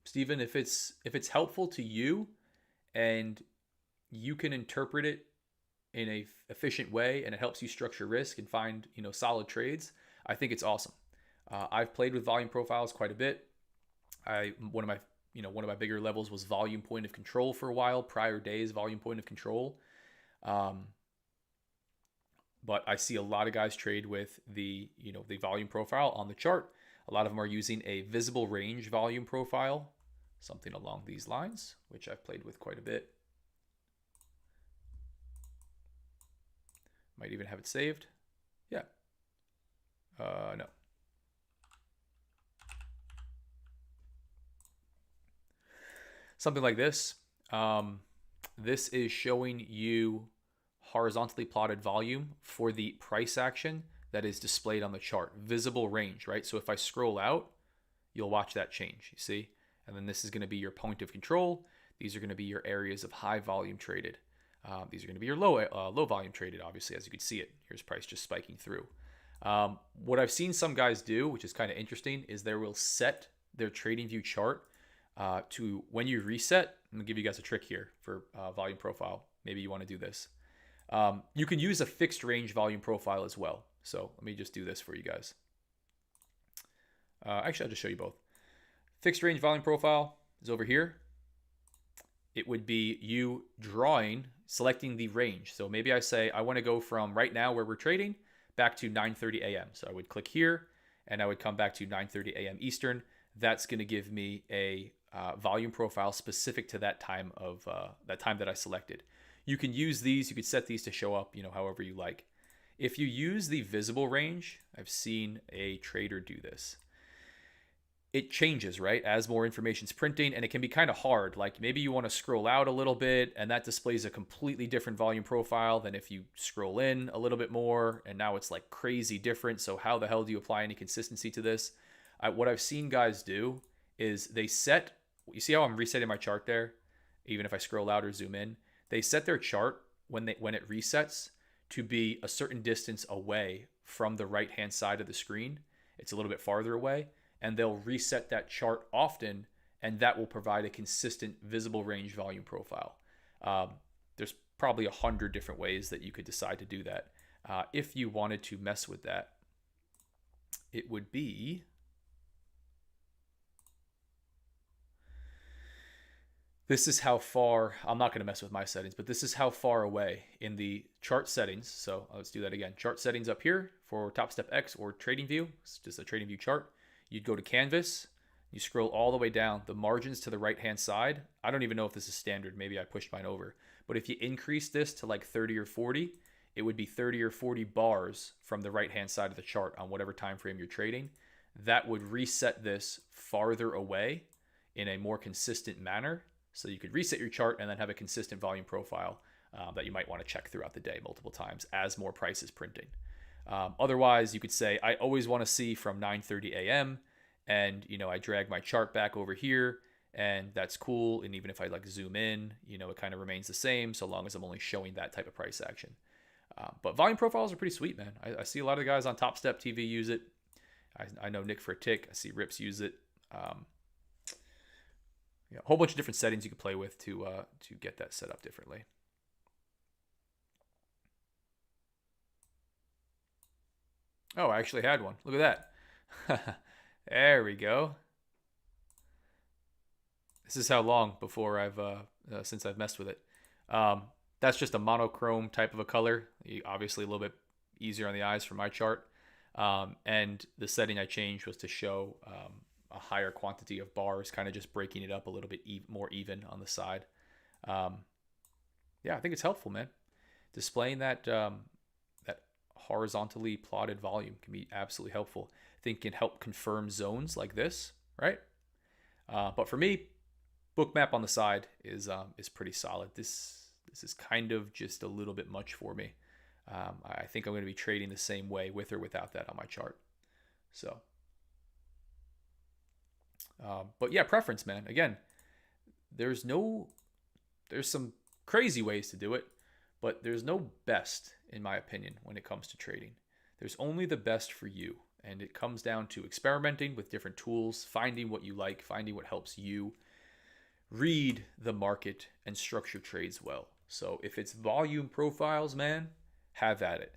Steven. If it's helpful to you and you can interpret it in a efficient way and it helps you structure risk and find solid trades, I think it's awesome. I've played with volume profiles quite a bit. One of my bigger levels was volume point of control for a while. Prior days, volume point of control. But I see a lot of guys trade with the volume profile on the chart. A lot of them are using a visible range volume profile, something along these lines, which I've played with quite a bit. Might even have it saved. Yeah. No. Something like this. This is showing you horizontally plotted volume for the price action that is displayed on the chart. Visible range, right? So if I scroll out, you'll watch that change, you see? And then this is going to be your point of control. These are going to be your areas of high volume traded. These are going to be your low volume traded, obviously, as you can see it. Here's price just spiking through. What I've seen some guys do, which is kind of interesting, is they will set their trading view chart to when you reset. I'm going to give you guys a trick here for volume profile. Maybe you want to do this. You can use a fixed range volume profile as well. So let me just do this for you guys. Actually, I'll just show you both. Fixed range volume profile is over here. It would be you selecting the range. So maybe I say I want to go from right now where we're trading back to 9:30 a.m. So I would click here and I would come back to 9:30 a.m. Eastern. That's going to give me a volume profile specific to that time that I selected. You can use these. You could set these to show up, however you like. If you use the visible range, I've seen a trader do this. it changes, right? As more information's printing, and it can be kind of hard. Like maybe you want to scroll out a little bit and that displays a completely different volume profile than if you scroll in a little bit more, and now it's like crazy different. So how the hell do you apply any consistency to this? What I've seen guys do is they set, you see how I'm resetting my chart there? Even if I scroll out or zoom in, they set their chart when it resets to be a certain distance away from the right-hand side of the screen. It's a little bit farther away, and they'll reset that chart often, and that will provide a consistent visible range volume profile. There's probably 100 different ways that you could decide to do that. If you wanted to mess with that, it would be, this is how far, I'm not going to mess with my settings, but this is how far away in the chart settings. So let's do that again. Chart settings up here for TopstepX or TradingView. It's just a TradingView chart. You'd go to Canvas. You scroll all the way down. The margins to the right-hand side, I don't even know if this is standard. Maybe I pushed mine over. But if you increase this to like 30 or 40, it would be 30 or 40 bars from the right-hand side of the chart on whatever time frame you're trading. That would reset this farther away in a more consistent manner. So you could reset your chart and then have a consistent volume profile that you might want to check throughout the day multiple times as more price is printing. Otherwise, you could say, I always want to see from 9:30 a.m. and, I drag my chart back over here, and that's cool. And even if I like zoom in, it kind of remains the same so long as I'm only showing that type of price action. But volume profiles are pretty sweet, man. I see a lot of the guys on TopStep TV use it. I know Nick for a Tick. I see Rips use it. A whole bunch of different settings you can play with to get that set up differently. Oh, I actually had one. Look at that. There we go. This is how long before since I've messed with it. That's just a monochrome type of a color. Obviously a little bit easier on the eyes for my chart. And the setting I changed was to show a higher quantity of bars, kind of just breaking it up a little bit more even on the side. Yeah, I think it's helpful, man. Displaying that that horizontally plotted volume can be absolutely helpful. I think it can help confirm zones like this, right? But for me, bookmap on the side is pretty solid. This is kind of just a little bit much for me. I think I'm going to be trading the same way with or without that on my chart. So. But yeah, preference, man. Again, there's some crazy ways to do it, but there's no best, in my opinion, when it comes to trading. There's only the best for you. And it comes down to experimenting with different tools, finding what you like, finding what helps you read the market and structure trades well. So if it's volume profiles, man, have at it.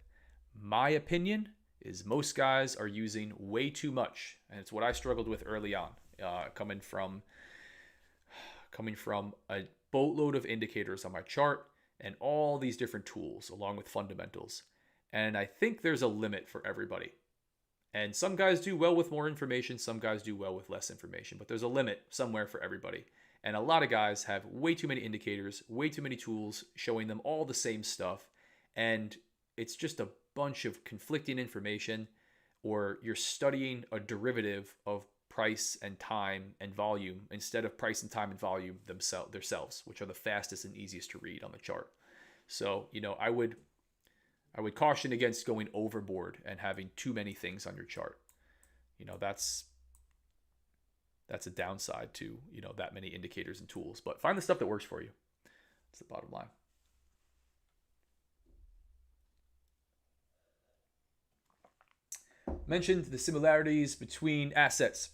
My opinion is most guys are using way too much. And it's what I struggled with early on. Coming from a boatload of indicators on my chart and all these different tools along with fundamentals. And I think there's a limit for everybody. And some guys do well with more information, some guys do well with less information, but there's a limit somewhere for everybody. And a lot of guys have way too many indicators, way too many tools showing them all the same stuff. And it's just a bunch of conflicting information, or you're studying a derivative of price and time and volume instead of price and time and volume themselves, which are the fastest and easiest to read on the chart. So, I would caution against going overboard and having too many things on your chart. That's a downside to, that many indicators and tools, but find the stuff that works for you. That's the bottom line. Mentioned the similarities between assets.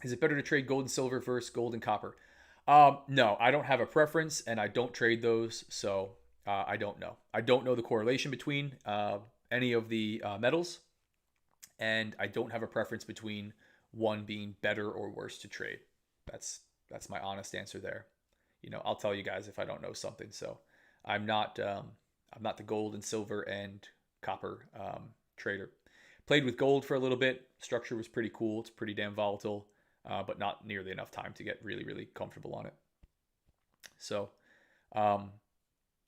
Is it better to trade gold and silver versus gold and copper? No, I don't have a preference, and I don't trade those, so I don't know. I don't know the correlation between any of the metals, and I don't have a preference between one being better or worse to trade. That's my honest answer there. I'll tell you guys if I don't know something. So I'm not the gold and silver and copper trader. Played with gold for a little bit. Structure was pretty cool. It's pretty damn volatile. But not nearly enough time to get really, really comfortable on it. So,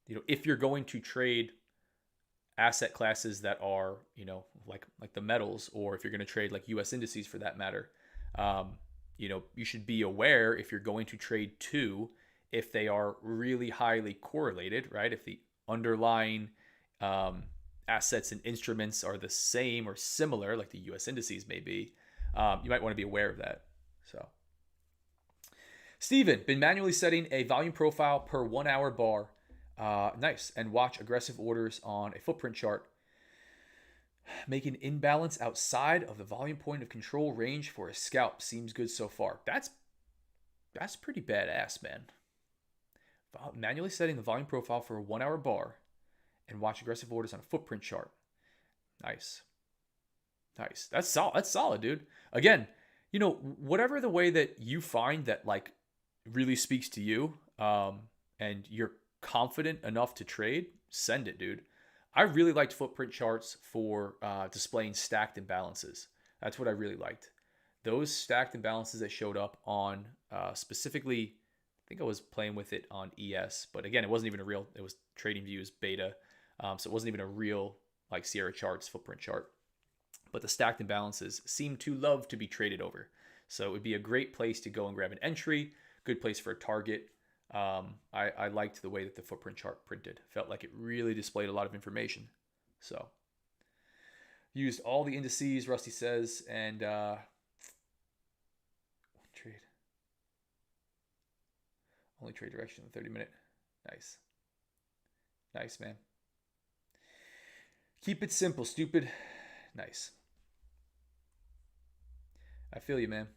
if you're going to trade asset classes that are, like the metals, or if you're going to trade like U.S. indices for that matter, you should be aware if you're going to trade two, if they are really highly correlated, right? If the underlying assets and instruments are the same or similar, like the US indices may be, you might want to be aware of that. So, Steven, been manually setting a volume profile per 1 hour bar. Nice. And watch aggressive orders on a footprint chart. Making imbalance outside of the volume point of control range for a scalp seems good so far. That's pretty badass, man. Manually setting the volume profile for a 1 hour bar and watch aggressive orders on a footprint chart. Nice. Nice. That's solid. That's solid, dude. Again, whatever the way that you find that like really speaks to you, and you're confident enough to trade, send it, dude. I really liked footprint charts for displaying stacked imbalances. That's what I really liked. Those stacked imbalances that showed up on specifically, I think I was playing with it on ES, but again, it wasn't even a real, it was TradingViews beta. So it wasn't even a real like Sierra Charts footprint chart. But the stacked imbalances seem to love to be traded over. So it would be a great place to go and grab an entry, good place for a target. I liked the way that the footprint chart printed. Felt like it really displayed a lot of information. So used all the indices, Rusty says, and one trade. Only trade direction in the 30-minute. Nice. Nice, man. Keep it simple, stupid. Nice. I feel you, man.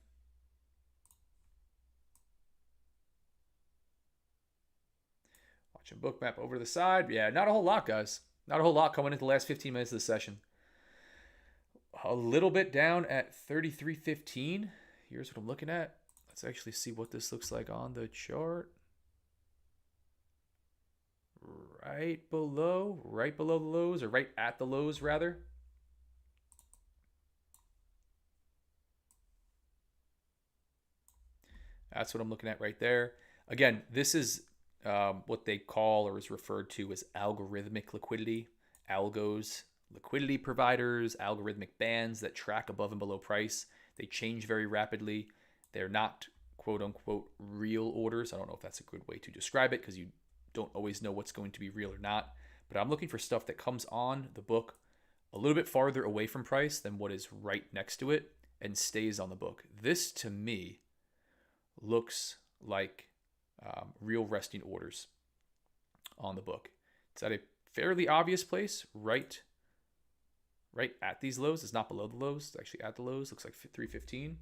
Watching book map over to the side. Yeah, not a whole lot, guys. Not a whole lot coming into the last 15 minutes of the session. A little bit down at 33.15. Here's what I'm looking at. Let's actually see what this looks like on the chart. Right below the lows, or right at the lows, rather. That's what I'm looking at right there. Again, this is what they call or is referred to as algorithmic liquidity. Algos, liquidity providers, algorithmic bands that track above and below price. They change very rapidly. They're not quote unquote real orders. I don't know if that's a good way to describe it because you don't always know what's going to be real or not. But I'm looking for stuff that comes on the book a little bit farther away from price than what is right next to it and stays on the book. This to me looks like real resting orders on the book. It's at a fairly obvious place, right at these lows. It's not below the lows. It's actually at the lows. Looks like 315.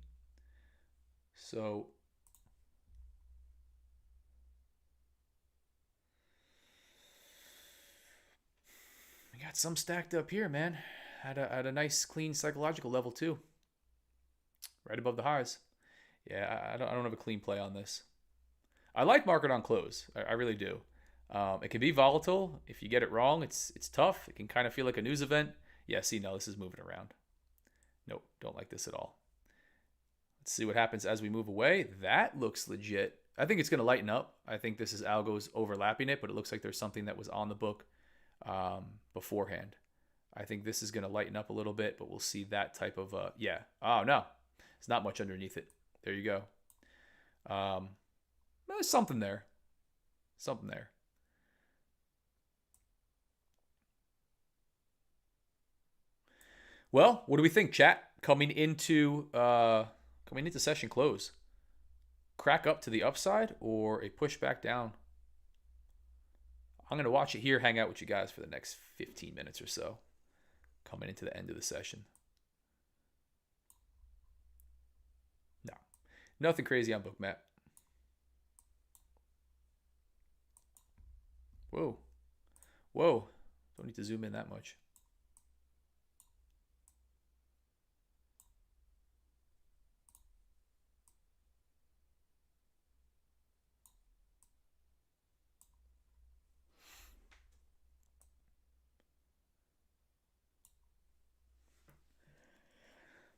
So we got some stacked up here, man. At a nice, clean psychological level too. Right above the highs. Yeah, I don't have a clean play on this. I like market on close. I really do. It can be volatile. If you get it wrong, it's tough. It can kind of feel like a news event. Yeah, see, no, this is moving around. Nope, don't like this at all. Let's see what happens as we move away. That looks legit. I think it's going to lighten up. I think this is algos overlapping it, but it looks like there's something that was on the book beforehand. I think this is going to lighten up a little bit, but we'll see that type of, yeah. Oh, no. There's not much underneath it. There you go. There's something there. Something there. Well, what do we think, chat? Coming into session close. Crack up to the upside or a push back down? I'm going to watch it here, hang out with you guys for the next 15 minutes or so. Coming into the end of the session. No. Nothing crazy on Bookmap. Whoa. Whoa. Don't need to zoom in that much.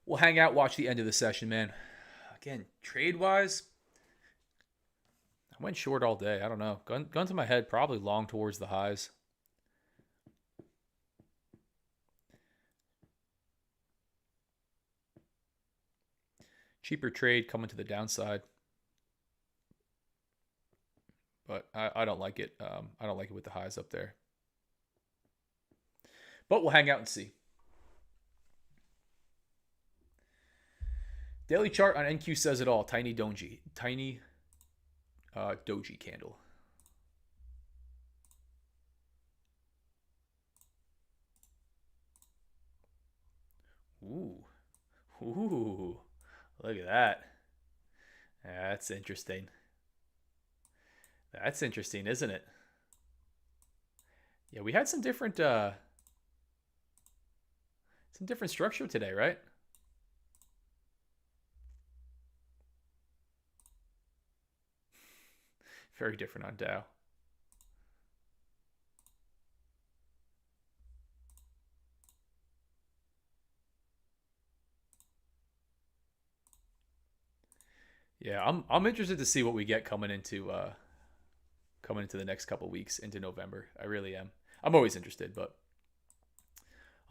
We'll hang out, watch the end of the session, man. Again, trade-wise, I went short all day. I don't know. Gun to my head, probably long towards the highs. Cheaper trade coming to the downside. But I don't like it. I don't like it with the highs up there. But we'll hang out and see. Daily chart on NQ says it all. Tiny doji. Tiny doji candle. Ooh. Ooh. Look at that. That's interesting. That's interesting, isn't it? Yeah, we had some different structure today, right? Very different on Dow. Yeah, I'm interested to see what we get coming into the next couple weeks into November. I really am. I'm always interested, but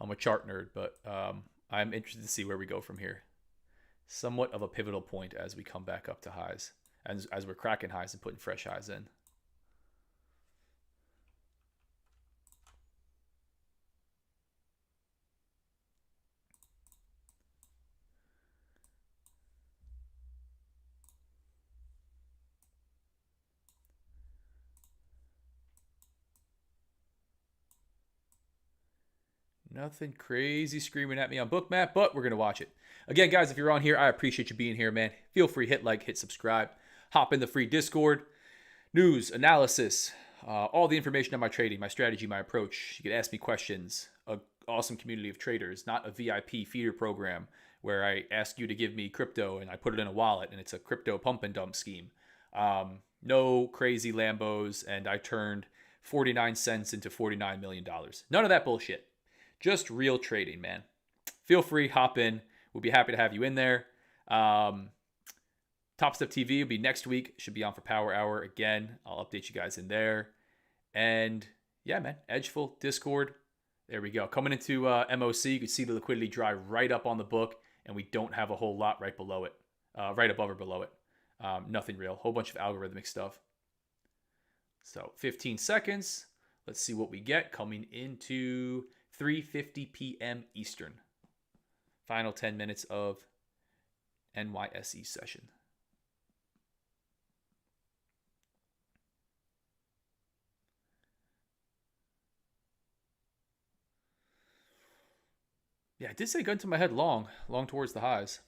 I'm a chart nerd, but I'm interested to see where we go from here. Somewhat of a pivotal point as we come back up to highs, as we're cracking highs and putting fresh highs in. Nothing crazy screaming at me on Bookmap, but we're going to watch it. Again, guys, if you're on here, I appreciate you being here, man. Feel free, hit like, hit subscribe, hop in the free Discord. News, analysis, all the information on my trading, my strategy, my approach. You can ask me questions. An awesome community of traders, not a VIP feeder program where I ask you to give me crypto and I put it in a wallet and it's a crypto pump and dump scheme. No crazy Lambos and I turned 49 cents into $49 million. None of that bullshit. Just real trading, man. Feel free, hop in. We'll be happy to have you in there. Topstep TV will be next week. Should be on for Power Hour again. I'll update you guys in there. And yeah, man, Edgeful, Discord. There we go. Coming into MOC, you can see the liquidity dry right up on the book, and we don't have a whole lot right below it, right above or below it. Nothing real. Whole bunch of algorithmic stuff. So 15 seconds. Let's see what we get coming into 3:50 p.m. Eastern. Final 10 minutes of NYSE session. Yeah, I did say gun to my head long towards the highs.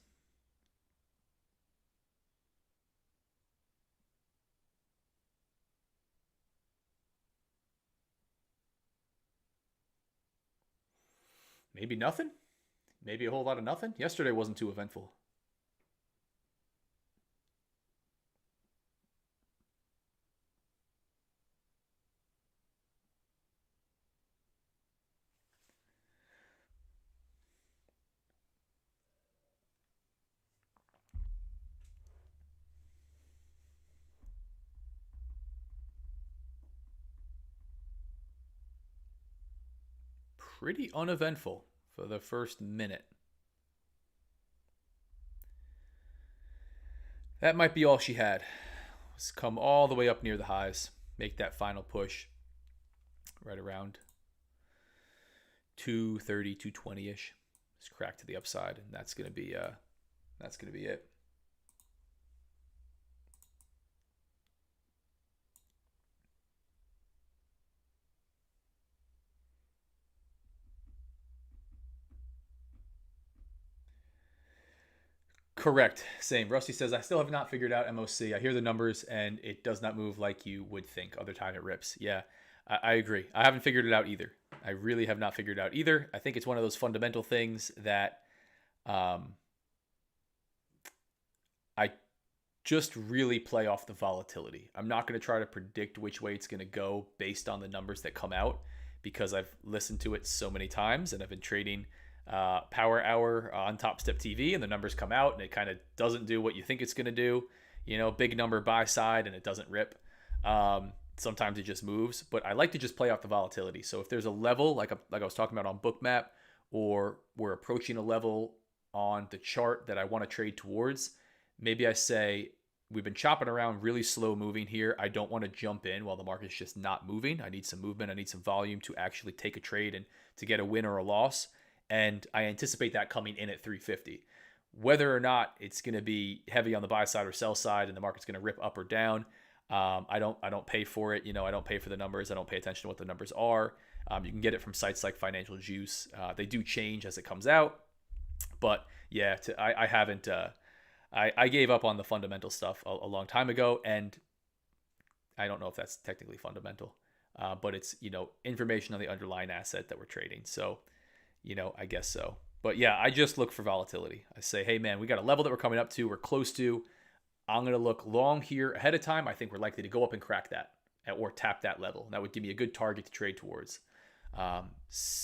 Maybe nothing. Maybe a whole lot of nothing. Yesterday wasn't too eventful. Pretty uneventful for the first minute. That might be all she had. Let's come all the way up near the highs. Make that final push right around 230, 220-ish. Just crack to the upside, and that's gonna be it. Correct. Same. Rusty says, I still have not figured out MOC. I hear the numbers and it does not move like you would think. Other time it rips. Yeah, I agree. I haven't figured it out either. I really have not figured it out either. I think it's one of those fundamental things that I just really play off the volatility. I'm not going to try to predict which way it's going to go based on the numbers that come out because I've listened to it so many times and I've been trading Power Hour on Topstep TV and the numbers come out and it kind of doesn't do what you think it's going to do. You know, big number buy side and it doesn't rip. Sometimes it just moves, but I like to just play off the volatility. So if there's a level like I was talking about on Bookmap, or we're approaching a level on the chart that I want to trade towards, maybe I say, we've been chopping around, really slow moving here. I don't want to jump in while the market's just not moving. I need some movement. I need some volume to actually take a trade and to get a win or a loss. And I anticipate that coming in at 350. Whether or not it's going to be heavy on the buy side or sell side and the market's going to rip up or down, I don't pay for it. I don't pay for the numbers. I don't pay attention to what the numbers are. You can get it from sites like Financial Juice. They do change as it comes out. But yeah, I haven't... I gave up on the fundamental stuff a long time ago, and I don't know if that's technically fundamental, but it's, information on the underlying asset that we're trading. So, I guess so. But yeah, I just look for volatility. I say, hey man, we got a level that we're coming up to, we're close to. I'm going to look long here ahead of time. I think we're likely to go up and crack that or tap that level. That would give me a good target to trade towards.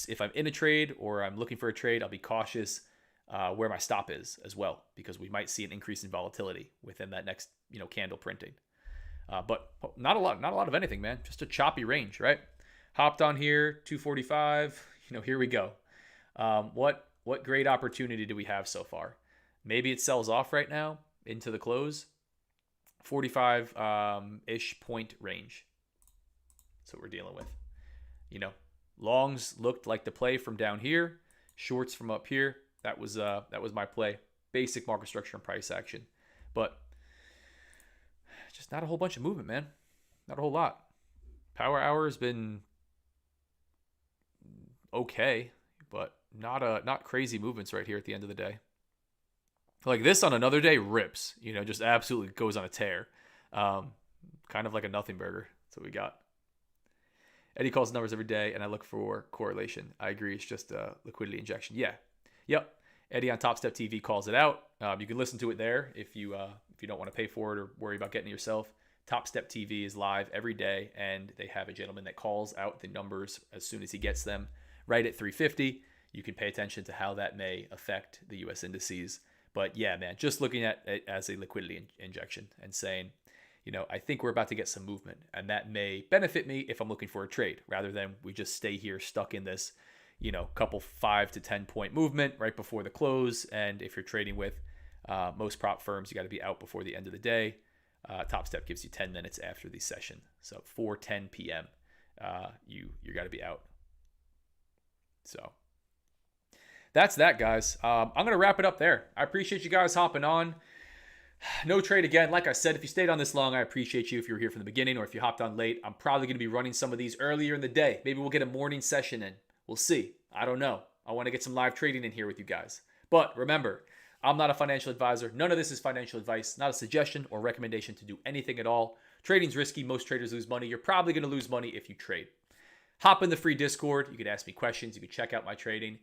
If I'm in a trade or I'm looking for a trade, I'll be cautious where my stop is as well, because we might see an increase in volatility within that next, candle printing. But not a lot of anything, man. Just a choppy range, right? Hopped on here, 245. Here we go. What great opportunity do we have so far? Maybe it sells off right now into the close. 45-ish point range. That's what we're dealing with. Longs looked like the play from down here. Shorts from up here. That was my play. Basic market structure and price action. But just not a whole bunch of movement, man. Not a whole lot. Power hour has been okay, but not crazy movements right here at the end of the day. Like this on another day rips, just absolutely goes on a tear. Kind of like a nothing burger. That's what we got. Eddie calls numbers every day, and I look for correlation. I agree. It's just a liquidity injection. Yeah. Yep. Eddie on Top Step TV calls it out. You can listen to it there if you don't want to pay for it or worry about getting it yourself. Top Step TV is live every day, and they have a gentleman that calls out the numbers as soon as he gets them right at 350. You can pay attention to how that may affect the U.S. indices. But yeah, man, just looking at it as a liquidity injection and saying, I think we're about to get some movement, and that may benefit me if I'm looking for a trade rather than we just stay here stuck in this, couple 5 to 10 point movement right before the close. And if you're trading with most prop firms, you got to be out before the end of the day. Top Step gives you 10 minutes after the session. So 4:10 p.m. You got to be out. So that's that, guys. I'm going to wrap it up there. I appreciate you guys hopping on. No trade again. Like I said, if you stayed on this long, I appreciate you. If you were here from the beginning or if you hopped on late, I'm probably going to be running some of these earlier in the day. Maybe we'll get a morning session in. We'll see. I don't know. I want to get some live trading in here with you guys. But remember, I'm not a financial advisor. None of this is financial advice, not a suggestion or recommendation to do anything at all. Trading's risky. Most traders lose money. You're probably going to lose money if you trade. Hop in the free Discord. You can ask me questions. You can check out my trading.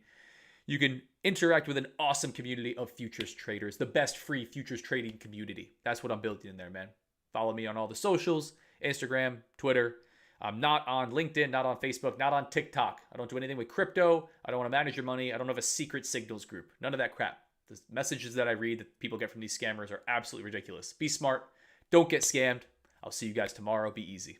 You can interact with an awesome community of futures traders, the best free futures trading community. That's what I'm building in there, man. Follow me on all the socials, Instagram, Twitter. I'm not on LinkedIn, not on Facebook, not on TikTok. I don't do anything with crypto. I don't want to manage your money. I don't have a secret signals group. None of that crap. The messages that I read that people get from these scammers are absolutely ridiculous. Be smart. Don't get scammed. I'll see you guys tomorrow. Be easy.